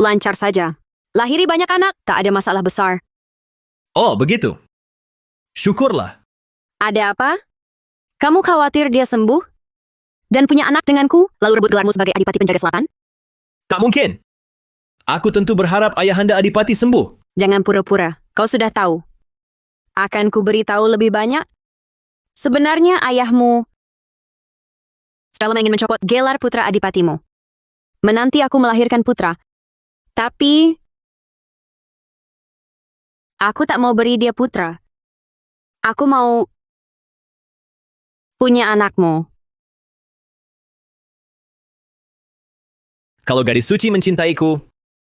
lancar saja. Lahiri banyak anak, tak ada masalah besar. Oh, begitu. Syukurlah. Ada apa? Kamu khawatir dia sembuh? Dan punya anak denganku, lalu rebut gelarmu sebagai Adipati Penjaga Selatan? Tak mungkin. Aku tentu berharap ayahanda Adipati sembuh. Jangan pura-pura, kau sudah tahu. Akan ku beritahu lebih banyak. Sebenarnya ayahmu selalu ingin mencopot gelar putra Adipatimu. Menanti aku melahirkan putra. Tapi aku tak mau beri dia putra. Aku mau punya anakmu. Kalau gadis suci mencintaiku,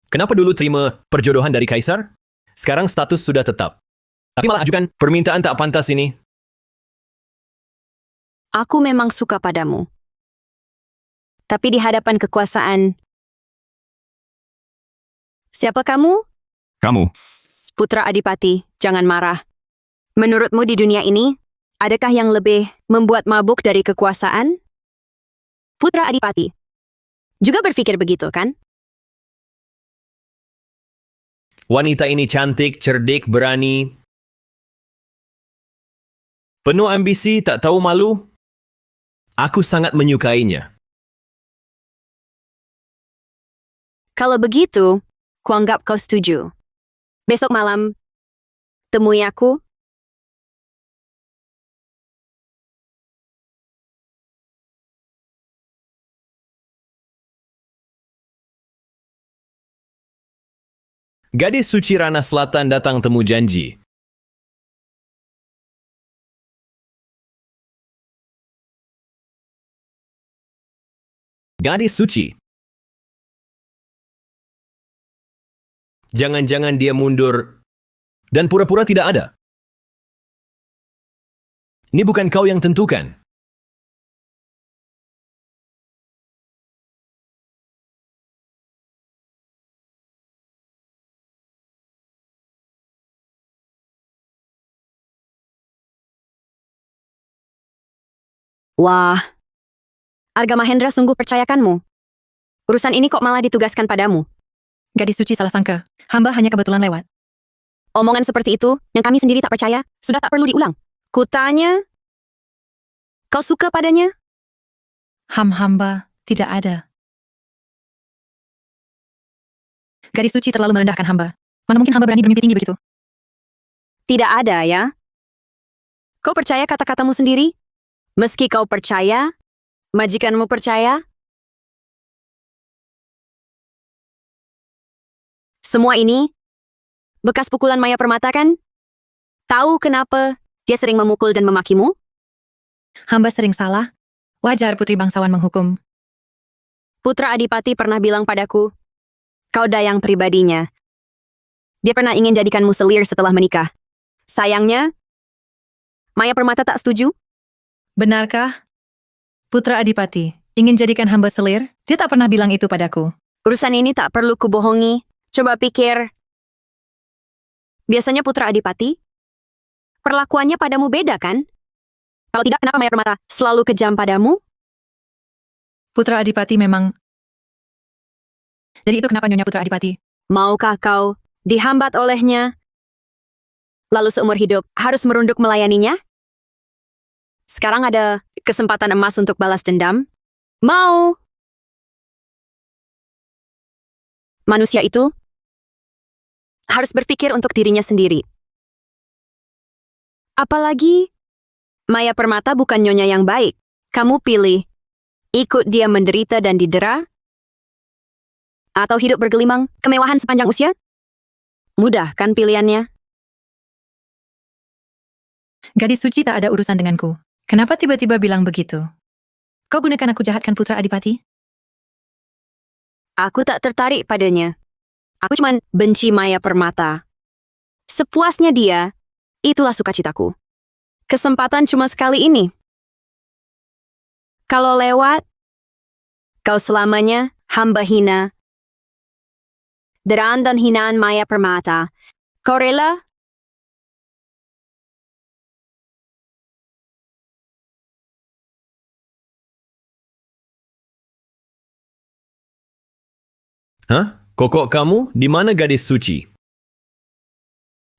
kenapa dulu terima perjodohan dari kaisar? Sekarang status sudah tetap. Tapi malah ajukan permintaan tak pantas ini. Aku memang suka padamu. Tapi di hadapan kekuasaan, siapa kamu? Kamu, Putra Adipati, jangan marah. Menurutmu di dunia ini, adakah yang lebih membuat mabuk dari kekuasaan? Putra Adipati juga berpikir begitu, kan? Wanita ini cantik, cerdik, berani. Penuh ambisi, tak tahu malu. Aku sangat menyukainya. Kalau begitu, kuanggap kau setuju. Besok malam, temui aku. Gadis suci Ranah Selatan datang temu janji. Gadis suci. Jangan-jangan dia mundur dan pura-pura tidak ada. Ini bukan kau yang tentukan. Wah, Arga Mahendra sungguh percayakanmu. Urusan ini kok malah ditugaskan padamu. Gadis suci salah sangka. Hamba hanya kebetulan lewat. Omongan seperti itu, yang kami sendiri tak percaya, sudah tak perlu diulang. Kutanya, kau suka padanya? Hamba tidak ada. Gadis suci terlalu merendahkan hamba. Mana mungkin hamba berani bermimpi tinggi begitu? Tidak ada, ya? Kau percaya kata-katamu sendiri? Meski kau percaya, majikanmu percaya? Semua ini, bekas pukulan Maya Permata kan? Tahu kenapa dia sering memukul dan memakimu? Hamba sering salah. Wajar putri bangsawan menghukum. Putra Adipati pernah bilang padaku, kau dayang pribadinya. Dia pernah ingin jadikanmu selir setelah menikah. Sayangnya, Maya Permata tak setuju? Benarkah? Putra Adipati ingin jadikan hamba selir? Dia tak pernah bilang itu padaku. Urusan ini tak perlu kubohongi. Coba pikir. Biasanya Putra Adipati, perlakuannya padamu beda kan? Kalau tidak, kenapa Maya Permata selalu kejam padamu? Putra Adipati memang... Jadi itu kenapa Nyonya Putra Adipati? Maukah kau dihambat olehnya? Lalu seumur hidup harus merunduk melayaninya? Sekarang ada kesempatan emas untuk balas dendam? Mau? Manusia itu harus berpikir untuk dirinya sendiri. Apalagi Maya Permata bukan nyonya yang baik. Kamu pilih ikut dia menderita dan didera, atau hidup bergelimang kemewahan sepanjang usia? Mudah kan pilihannya? Gadis suci tak ada urusan denganku. Kenapa tiba-tiba bilang begitu? Kau gunakan aku jahatkan Putra Adipati? Aku tak tertarik padanya. Aku cuma benci Maya Permata. Sepuasnya dia, itulah sukacitaku. Kesempatan cuma sekali ini. Kalau lewat, kau selamanya hamba hina. Deraan dan hinaan Maya Permata. Kau rela? Hah? Kokok kamu? Di mana gadis suci?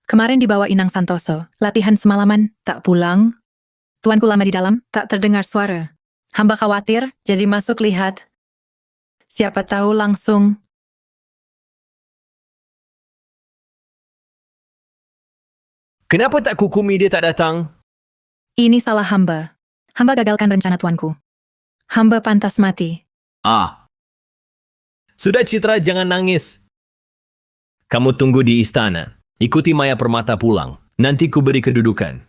Kemarin dibawa Inang Santoso. Latihan semalaman, tak pulang. Tuanku lama di dalam, tak terdengar suara. Hamba khawatir, jadi masuk lihat. Siapa tahu langsung... Kenapa tak kukumi dia tak datang? Ini salah hamba. Hamba gagalkan rencana tuanku. Hamba pantas mati. Sudah Citra, jangan nangis. Kamu tunggu di istana. Ikuti Maya Permata pulang. Nanti ku beri kedudukan.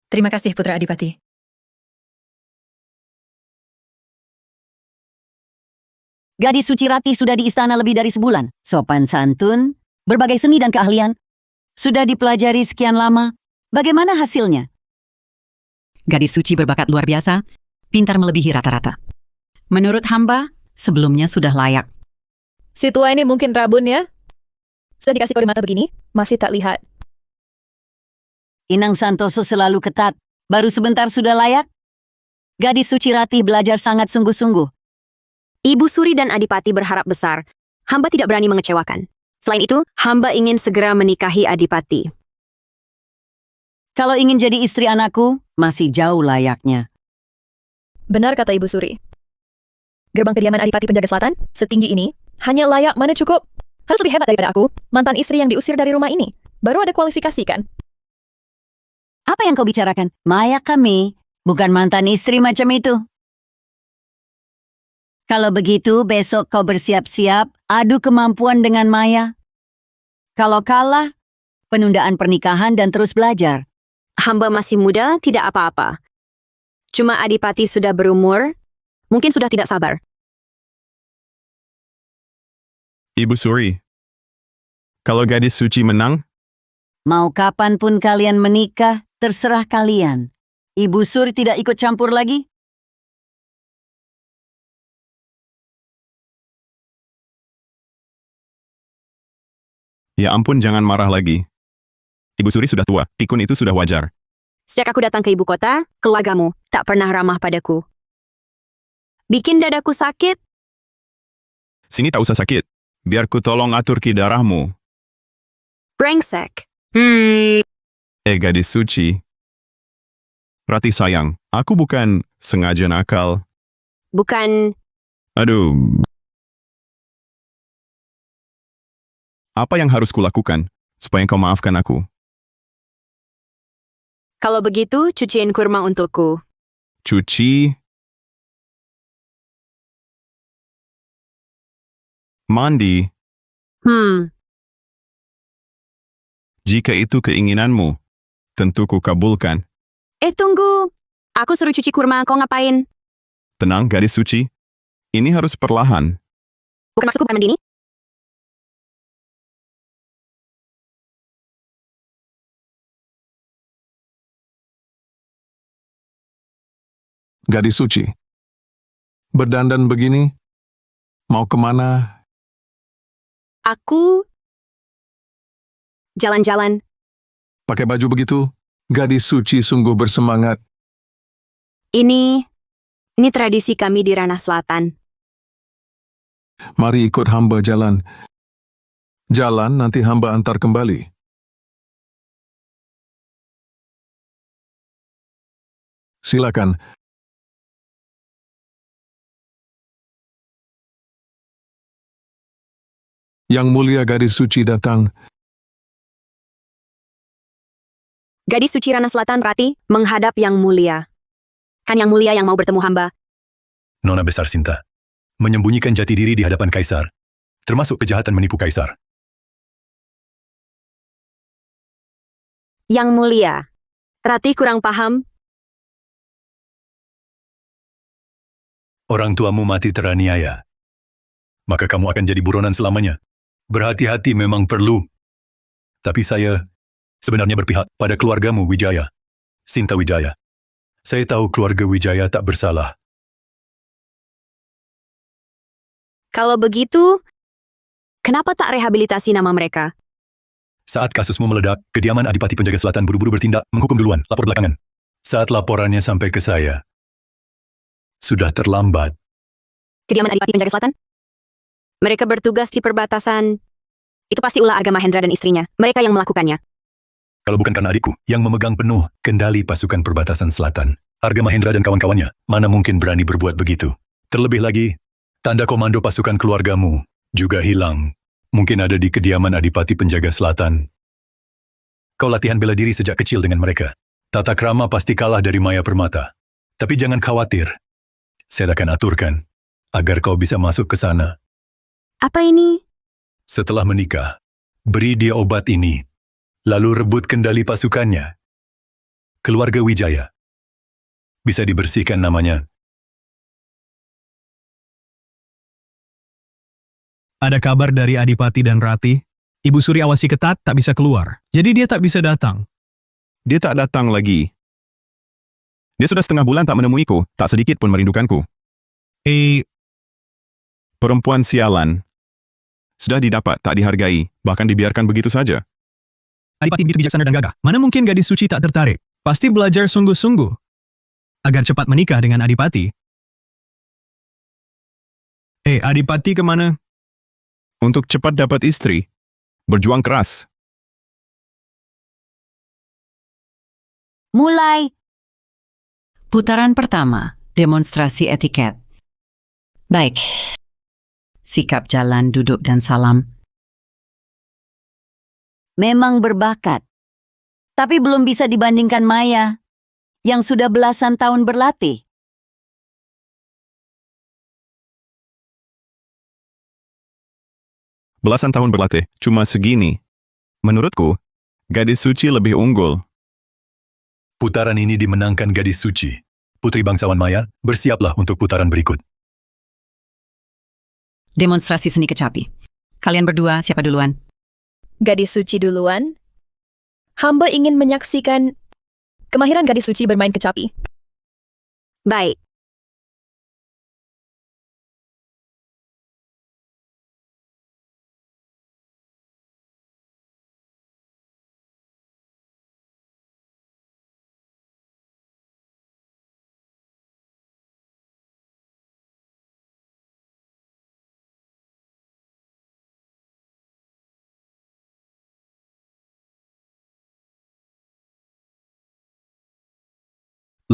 Terima kasih Putra Adipati. Gadis Suci Rati sudah di istana lebih dari sebulan. Sopan santun, berbagai seni dan keahlian. Sudah dipelajari sekian lama. Bagaimana hasilnya? Gadis suci berbakat luar biasa, pintar melebihi rata-rata. Menurut hamba, sebelumnya sudah layak. Si tua ini mungkin rabun ya? Sudah dikasih kode mata begini, masih tak lihat. Inang Santoso selalu ketat. Baru sebentar sudah layak? Gadis Suci Rati belajar sangat sungguh-sungguh. Ibu Suri dan Adipati berharap besar. Hamba tidak berani mengecewakan. Selain itu, hamba ingin segera menikahi Adipati. Kalau ingin jadi istri anakku, masih jauh layaknya. Benar kata Ibu Suri. Gerbang kediaman Adipati Penjaga Selatan, setinggi ini, hanya layak mana cukup. Harus lebih hebat daripada aku, mantan istri yang diusir dari rumah ini. Baru ada kualifikasi kan? Apa yang kau bicarakan? Maya kami, bukan mantan istri macam itu. Kalau begitu, besok kau bersiap-siap, adu kemampuan dengan Maya. Kalau kalah, penundaan pernikahan dan terus belajar. Hamba masih muda, tidak apa-apa. Cuma Adipati sudah berumur, mungkin sudah tidak sabar. Ibu Suri, kalau gadis suci menang, Mau kapanpun kalian menikah, terserah kalian. Ibu Suri tidak ikut campur lagi? ya ampun jangan marah lagi. Ibu Suri sudah tua, pikun itu sudah wajar. Sejak aku datang ke ibu kota, keluargamu tak pernah ramah padaku. Bikin dadaku sakit. Sini tak usah sakit, biar ku tolong atur ki darahmu. Brengsek. Gadis suci. Rati sayang, aku bukan sengaja nakal. Bukan, Aduh. Apa yang harus kulakukan supaya kau maafkan aku? kalau begitu cuciin kurma untukku. Cuci, mandi, jika itu keinginanmu, tentu ku kabulkan. Tunggu. Aku suruh cuci kurma, kau ngapain? Tenang, gadis suci. Ini harus perlahan. Bukan maksudku bukan mandi ini. gadis suci. Berdandan begini, mau kemana? Aku jalan-jalan. Pakai baju begitu? Gadis suci sungguh bersemangat. Ini tradisi kami di Ranah Selatan. Mari ikut hamba jalan. Jalan nanti hamba antar kembali. Silakan. Yang mulia gadis suci datang. Gadis suci Ranah Selatan Rati menghadap Yang Mulia. Kan Yang Mulia yang mau bertemu hamba. Nona besar Sinta, menyembunyikan jati diri di hadapan Kaisar, termasuk kejahatan menipu Kaisar. Yang Mulia, Rati kurang paham. Orang tuamu mati teraniaya, maka kamu akan jadi buronan selamanya. Berhati-hati memang perlu. Tapi saya sebenarnya berpihak pada keluargamu, Wijaya. Sinta Wijaya. Saya tahu keluarga Wijaya tak bersalah. Kalau begitu, kenapa tak rehabilitasi nama mereka? Saat kasusmu meledak, kediaman Adipati Penjaga Selatan buru-buru bertindak, menghukum duluan, lapor belakangan. Saat laporannya sampai ke saya, sudah terlambat. Kediaman Adipati Penjaga Selatan? Mereka bertugas di perbatasan. Itu pasti ulah Arga Mahendra dan istrinya. Mereka yang melakukannya. Kalau bukan karena adikku yang memegang penuh kendali pasukan perbatasan selatan, Arga Mahendra dan kawan-kawannya, mana mungkin berani berbuat begitu. Terlebih lagi, tanda komando pasukan keluargamu juga hilang. Mungkin ada di kediaman Adipati Penjaga Selatan. Kau latihan bela diri sejak kecil dengan mereka. Tata krama pasti kalah dari Maya Permata. Tapi jangan khawatir. Saya akan aturkan agar kau bisa masuk ke sana. Apa ini? Setelah menikah, beri dia obat ini, lalu rebut kendali pasukannya. Keluarga Wijaya. Bisa dibersihkan namanya. Ada kabar dari Adipati dan Rati. Ibu Suri awasi ketat, tak bisa keluar. Jadi dia tak bisa datang. Dia tak datang lagi. Dia sudah setengah bulan tak menemuiku, tak sedikit pun merindukanku. Perempuan sialan. Sudah didapat, tak dihargai, bahkan dibiarkan begitu saja. Adipati begitu bijaksana dan gagah. Mana mungkin gadis suci tak tertarik? Pasti belajar sungguh-sungguh. Agar cepat menikah dengan Adipati. Adipati kemana? Untuk cepat dapat istri, berjuang keras. Mulai. Putaran pertama, demonstrasi etiket. Baik. Sikap jalan, duduk, dan salam. Memang berbakat. Tapi belum bisa dibandingkan Maya, yang sudah belasan tahun berlatih. Belasan tahun berlatih, cuma segini. Menurutku, gadis suci lebih unggul. Putaran ini dimenangkan gadis suci. Putri bangsawan Maya, bersiaplah untuk putaran berikut. Demonstrasi seni kecapi. Kalian berdua, siapa duluan? Gadis suci duluan. Hamba ingin menyaksikan kemahiran gadis suci bermain kecapi. Baik.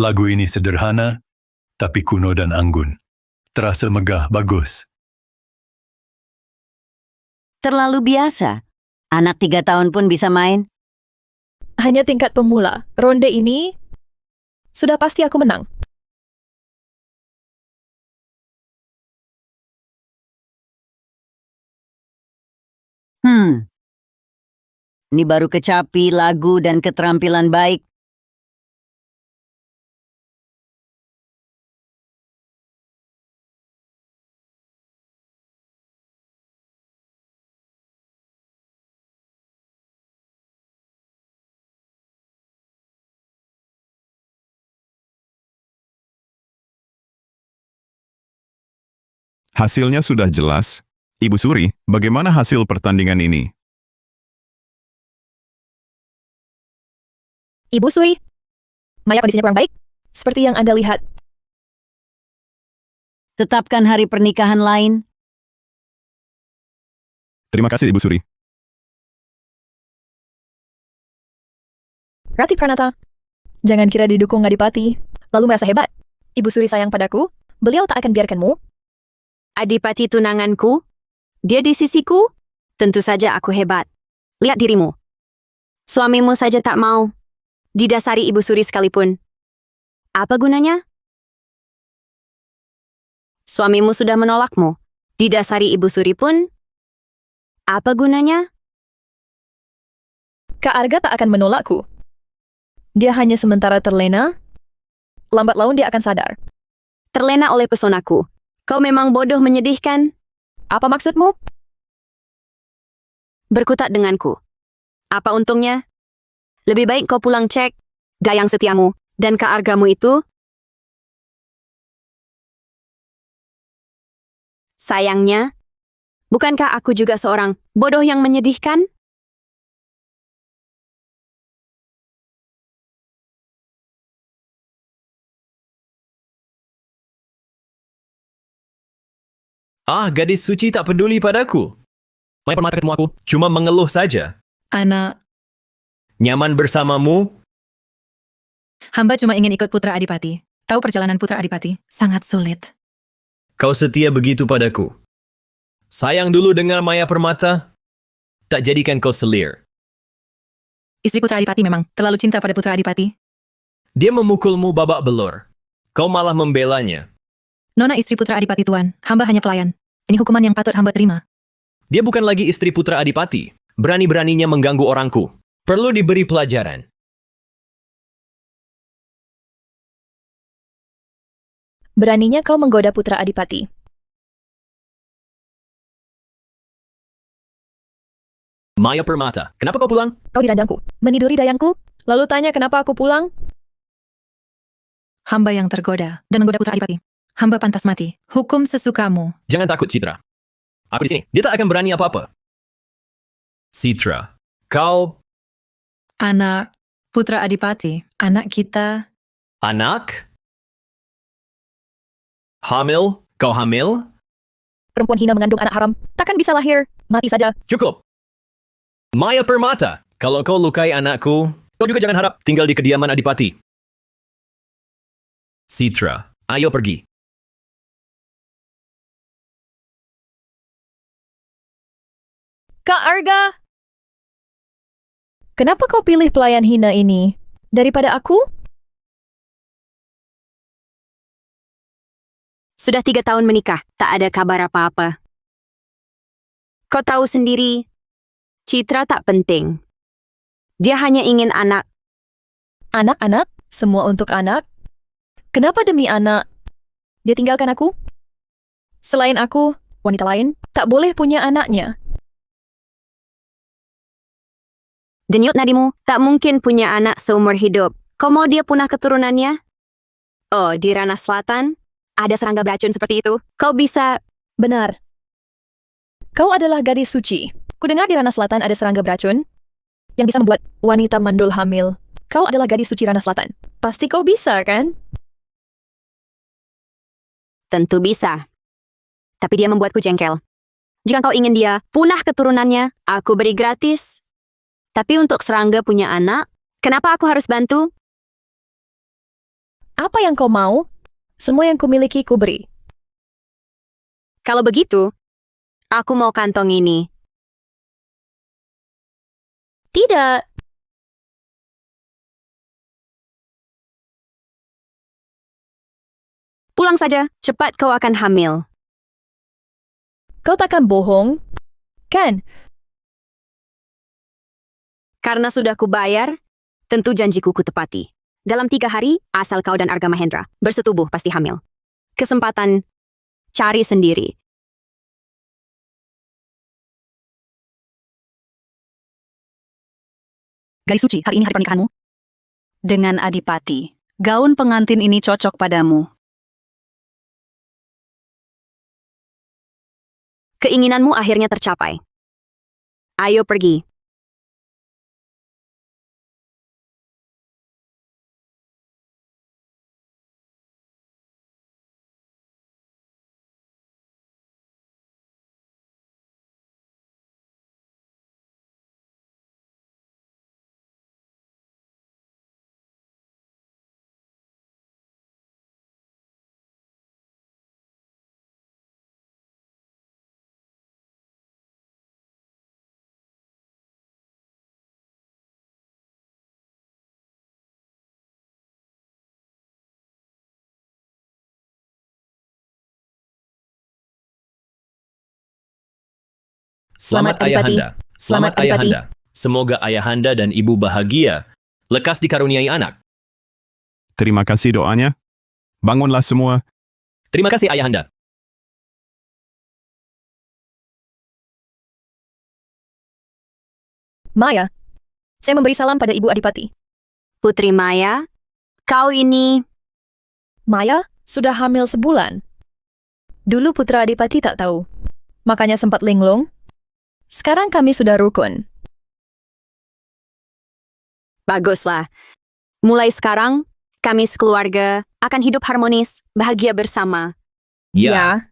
Lagu ini sederhana, tapi kuno dan anggun. Terasa megah, bagus. Terlalu biasa. Anak 3 tahun pun bisa main. Hanya tingkat pemula. Ronde ini sudah pasti aku menang. Ini baru kecapi, lagu, dan keterampilan baik. Hasilnya sudah jelas. Ibu Suri, bagaimana hasil pertandingan ini? Ibu Suri, Maya kondisinya kurang baik. Seperti yang Anda lihat. Tetapkan hari pernikahan lain. Terima kasih, Ibu Suri. Rati Pranata, jangan kira didukung Adipati, lalu merasa hebat. Ibu Suri sayang padaku, beliau tak akan biarkanmu. Adipati tunanganku? Dia di sisiku? Tentu saja aku hebat. Lihat dirimu. Suamimu saja tak mau. Didasari Ibu Suri sekalipun. Apa gunanya? Suamimu sudah menolakmu. Didasari Ibu Suri pun. Apa gunanya? Kak Arga tak akan menolakku. Dia hanya sementara terlena. Lambat laun dia akan sadar. Terlena oleh pesonaku. Kau memang bodoh menyedihkan. Apa maksudmu? Berkutat denganku. Apa untungnya? Lebih baik kau pulang cek Dayang setiamu dan Kak Argamu itu. Sayangnya, bukankah aku juga seorang bodoh yang menyedihkan? Gadis suci tak peduli padaku. Maya Permata ketemu aku, cuma mengeluh saja. Anak, Nyaman bersamamu? hamba cuma ingin ikut Putra Adipati. Tahu perjalanan Putra Adipati? Sangat sulit. Kau setia begitu padaku. Sayang dulu dengan Maya Permata. Tak jadikan kau selir. Istri Putra Adipati memang terlalu cinta pada Putra Adipati. Dia memukulmu babak belur. Kau malah membelanya. Nona istri Putra Adipati Tuan, hamba hanya pelayan. Ini hukuman yang patut hamba terima. Dia bukan lagi istri Putra Adipati. Berani-beraninya mengganggu orangku. Perlu diberi pelajaran. Beraninya kau menggoda Putra Adipati. Maya Permata, kenapa kau pulang? Kau diranjangku, meniduri dayangku, lalu tanya kenapa aku pulang? Hamba yang tergoda dan menggoda Putra Adipati. Hamba pantas mati. Hukum sesukamu. Jangan takut, Citra. Aku di sini. Dia tak akan berani apa-apa. Citra, kau Anak Putra Adipati, anak kita. anak? Hamil? Kau hamil? Perempuan hina mengandung anak haram, takkan bisa lahir, mati saja. Cukup. Maya Permata, kalau kau lukai anakku, kau juga jangan harap tinggal di kediaman Adipati. Citra, ayo pergi. Kak Arga! Kenapa kau pilih pelayan hina ini? Daripada aku? Sudah 3 tahun menikah, tak ada kabar apa-apa. Kau tahu sendiri, Citra tak penting. Dia hanya ingin anak. Anak-anak? Semua untuk anak? Kenapa demi anak? Dia tinggalkan aku? Selain aku, wanita lain tak boleh punya anaknya. Denyut nadimu tak mungkin punya anak seumur hidup. Kau mau dia punah keturunannya? Oh, di Ranah Selatan? Ada serangga beracun seperti itu? Kau bisa... Benar. Kau adalah gadis suci. Kudengar di Ranah Selatan ada serangga beracun yang bisa membuat wanita mandul hamil. Kau adalah gadis suci Ranah Selatan. Pasti kau bisa, kan? Tentu bisa. Tapi dia membuatku jengkel. Jika kau ingin dia punah keturunannya, aku beri gratis. Tapi untuk serangga punya anak, kenapa aku harus bantu? Apa yang kau mau? Semua yang kumiliki kuberi. Kalau begitu, aku mau kantong ini. Tidak. Pulang saja, cepat kau akan hamil. Kau takkan bohong, kan? Karena sudah kubayar, tentu janjiku kutepati. Dalam 3 hari, asal kau dan Arga Mahendra bersetubuh pasti hamil. Kesempatan cari sendiri. Gadis suci, hari ini hari pernikahanmu. Dengan Adipati. Gaun pengantin ini cocok padamu. Keinginanmu akhirnya tercapai. Ayo pergi. Selamat Adipati. Ayahanda. Selamat Adipati. Ayahanda. Semoga Ayahanda dan Ibu bahagia. Lekas dikaruniai anak. Terima kasih doanya. Bangunlah semua. Terima kasih Ayahanda. Maya, saya memberi salam pada Ibu Adipati. Putri Maya, kau ini... Maya sudah hamil sebulan. Dulu putra Adipati tak tahu. Makanya sempat linglung. Sekarang kami sudah rukun. Baguslah. Mulai sekarang, kami sekeluarga akan hidup harmonis, bahagia bersama. Ya.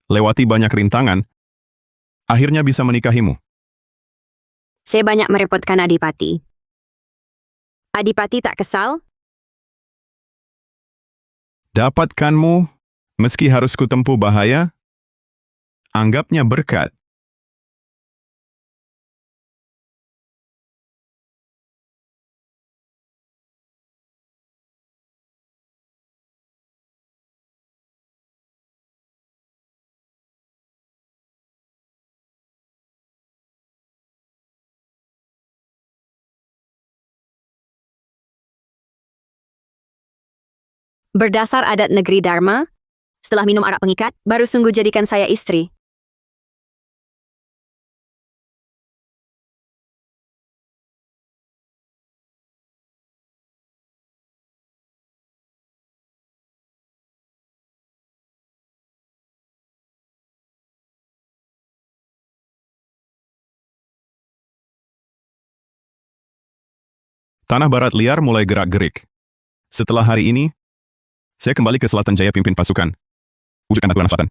Lewati banyak rintangan, akhirnya bisa menikahimu. Saya banyak merepotkan Adipati. Adipati tak kesal? Dapatkanmu, meski harus kutempuh bahaya, anggapnya berkat. Berdasar adat negeri Dharma, setelah minum arak pengikat, baru sungguh jadikan saya istri. Tanah barat liar mulai gerak-gerik. Setelah hari ini, saya kembali ke Selatan Jaya pimpin pasukan. Wujudkan Ranah Selatan.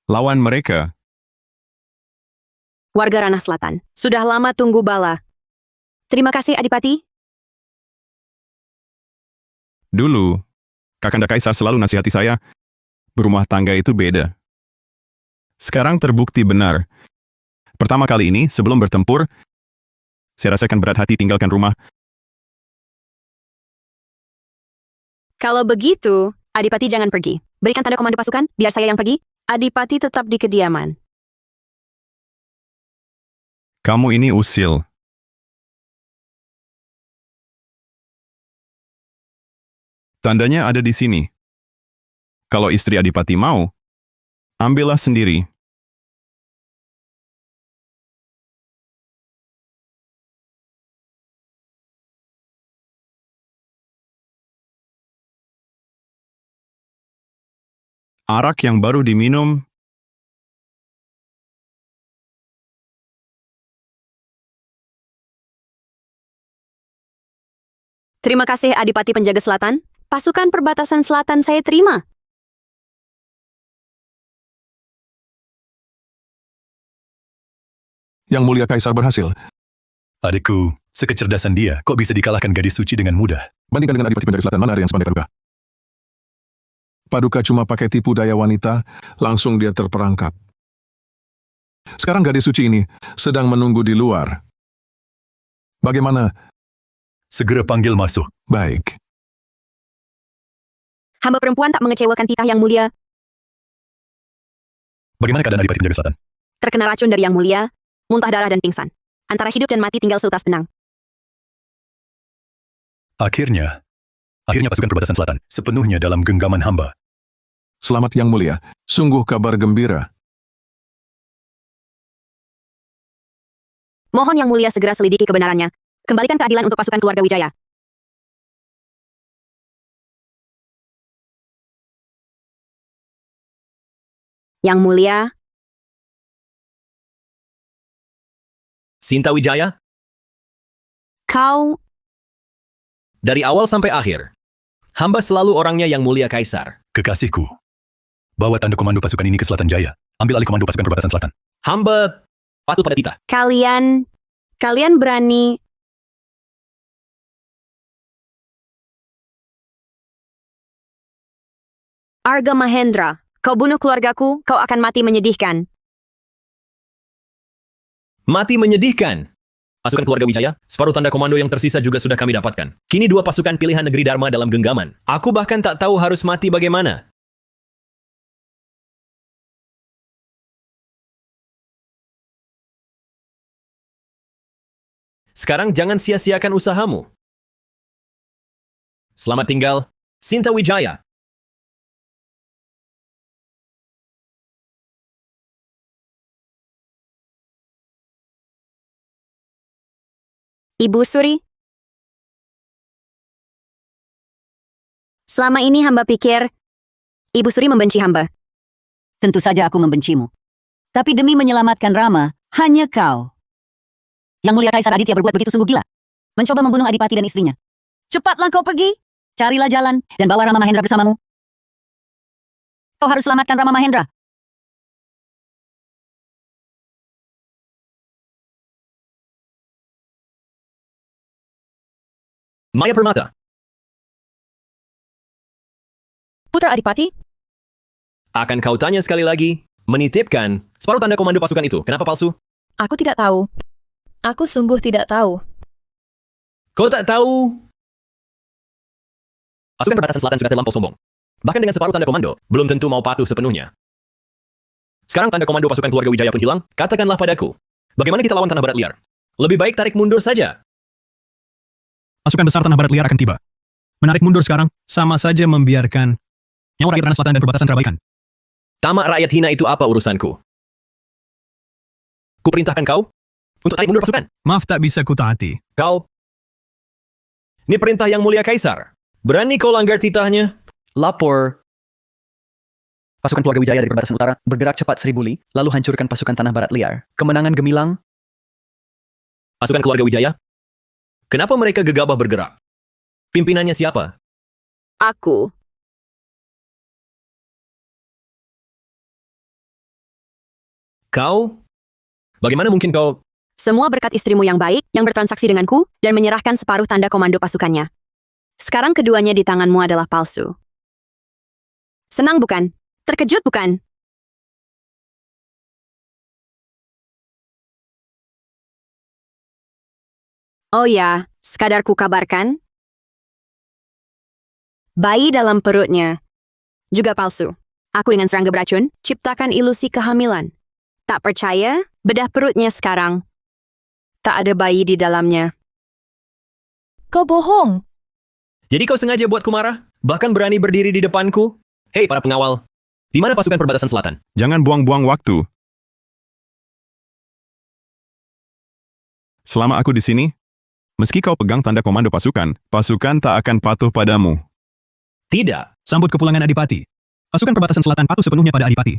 Lawan mereka. Warga Ranah Selatan, sudah lama tunggu bala. Terima kasih Adipati. Dulu, Kakanda Kaisar selalu nasihati saya, berumah tangga itu beda. Sekarang terbukti benar. Pertama kali ini, sebelum bertempur, saya rasakan berat hati tinggalkan rumah. Kalau begitu, Adipati jangan pergi. Berikan tanda komando pasukan, biar saya yang pergi. Adipati tetap di kediaman. Kamu ini usil. Tandanya ada di sini. Kalau istri Adipati mau, ambillah sendiri. Arak yang baru diminum, Terima kasih Adipati Penjaga Selatan. Pasukan perbatasan selatan saya terima. Yang Mulia Kaisar berhasil. Adikku, sekecerdasan dia, kok bisa dikalahkan gadis suci dengan mudah? Bandingkan dengan Adipati Penjaga Selatan, mana ada yang sepandai Paduka? Paduka cuma pakai tipu daya wanita, langsung dia terperangkap. Sekarang gadis suci ini sedang menunggu di luar. Bagaimana? Segera panggil masuk. Baik. Hamba perempuan tak mengecewakan titah Yang Mulia. Bagaimana keadaan Adipati Penjaga Selatan? Terkena racun dari Yang Mulia, muntah darah dan pingsan. Antara hidup dan mati tinggal seutas benang. Akhirnya pasukan perbatasan selatan sepenuhnya dalam genggaman hamba. Selamat Yang Mulia. Sungguh kabar gembira. Mohon Yang Mulia segera selidiki kebenarannya. Kembalikan keadilan untuk pasukan keluarga Wijaya. Yang Mulia, Sinta Wijaya, kau... dari awal sampai akhir, hamba selalu orangnya Yang Mulia Kaisar. Kekasihku, bawa tanda komando pasukan ini ke Selatan Jaya. Ambil alih komando pasukan perbatasan selatan. Hamba patuh pada titah. Kalian berani... Arga Mahendra, kau bunuh keluargaku, kau akan mati menyedihkan. Mati menyedihkan. Pasukan keluarga Wijaya, separuh tanda komando yang tersisa juga sudah kami dapatkan. Kini 2 pasukan pilihan negeri Dharma dalam genggaman. Aku bahkan tak tahu harus mati bagaimana. Sekarang jangan sia-siakan usahamu. Selamat tinggal, Sinta Wijaya. Ibu Suri, selama ini hamba pikir Ibu Suri membenci hamba. Tentu saja aku membencimu. Tapi demi menyelamatkan Rama, hanya kau. Yang Mulia Kaisar Aditya berbuat begitu sungguh gila. Mencoba membunuh Adipati dan istrinya. Cepatlah kau pergi. Carilah jalan dan bawa Rama Mahendra bersamamu. Kau harus selamatkan Rama Mahendra. Maya Permata, Putra Adipati, akan kau tanya sekali lagi, menitipkan separuh tanda komando pasukan itu. Kenapa palsu? aku tidak tahu. Aku sungguh tidak tahu. Kau tak tahu? Pasukan perbatasan selatan sudah terlampau sombong. Bahkan dengan separuh tanda komando, belum tentu mau patuh sepenuhnya. Sekarang tanda komando pasukan keluarga Wijaya pun hilang, katakanlah padaku. Bagaimana kita lawan tanah barat liar? Lebih baik tarik mundur saja. Pasukan besar tanah barat liar akan tiba. Menarik mundur sekarang, sama saja membiarkan nyawa rakyat Ranah Selatan dan perbatasan terabaikan. Tamak rakyat hina itu apa urusanku? Kuperintahkan kau untuk tarik mundur pasukan. Maaf tak bisa kutaati. Kau. Ini perintah Yang Mulia Kaisar. Berani kau langgar titahnya? Lapor. Pasukan keluarga Wijaya dari perbatasan utara bergerak cepat 1000 li, lalu hancurkan pasukan tanah barat liar. Kemenangan gemilang. Pasukan keluarga Wijaya? Kenapa mereka gegabah bergerak? Pimpinannya siapa? Aku. Kau? Bagaimana mungkin kau? Semua berkat istrimu yang baik, yang bertransaksi denganku, dan menyerahkan separuh tanda komando pasukannya. Sekarang keduanya di tanganmu adalah palsu. Senang bukan? Terkejut bukan? Oh ya, sekadar ku kabarkan. Bayi dalam perutnya juga palsu. Aku dengan serangga beracun, ciptakan ilusi kehamilan. Tak percaya? Bedah perutnya sekarang. Tak ada bayi di dalamnya. Kau bohong. Jadi kau sengaja buatku marah? Bahkan berani berdiri di depanku? Hei para pengawal, di mana pasukan perbatasan selatan? Jangan buang-buang waktu. Selama aku di sini, meski kau pegang tanda komando pasukan, pasukan tak akan patuh padamu. Tidak. Sambut kepulangan Adipati. Pasukan perbatasan selatan patuh sepenuhnya pada Adipati.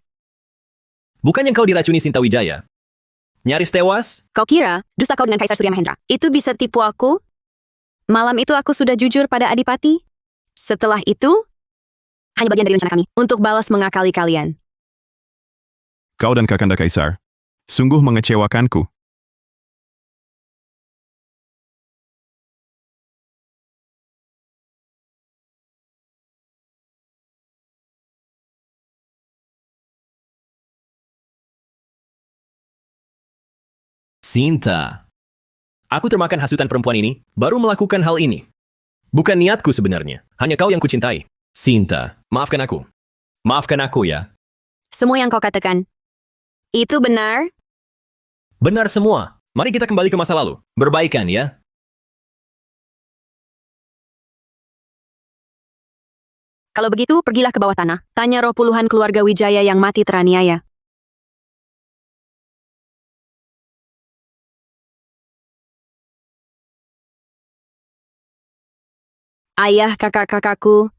Bukannya kau diracuni Sinta Wijaya? Nyaris tewas? Kau kira, dusta kau dengan Kaisar Surya Mahendra. Itu bisa tipu aku? Malam itu aku sudah jujur pada Adipati. Setelah itu, hanya bagian dari rencana kami untuk balas mengakali kalian. Kau dan Kakanda Kaisar, sungguh mengecewakanku. Sinta. Aku termakan hasutan perempuan ini, baru melakukan hal ini. Bukan niatku sebenarnya, hanya kau yang kucintai. Sinta, maafkan aku. Maafkan aku ya. Semua yang kau katakan, itu benar? Benar semua. Mari kita kembali ke masa lalu. Berbaikan ya. Kalau begitu, pergilah ke bawah tanah. Tanya roh puluhan keluarga Wijaya yang mati teraniaya. Ayah kakak-kakakku,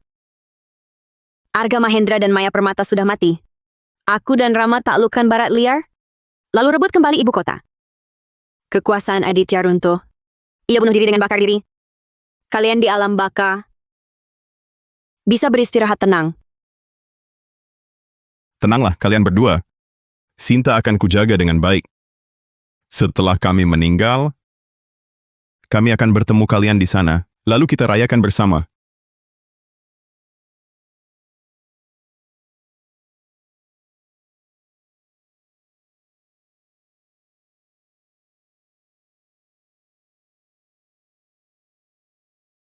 Arga Mahendra dan Maya Permata sudah mati. Aku dan Rama taklukkan Barat Liar, lalu rebut kembali ibu kota. Kekuasaan Aditya runtuh. Ia bunuh diri dengan bakar diri. Kalian di alam baka bisa beristirahat tenang. Tenanglah kalian berdua. Sinta akan kujaga dengan baik. Setelah kami meninggal, kami akan bertemu kalian di sana, lalu kita rayakan bersama.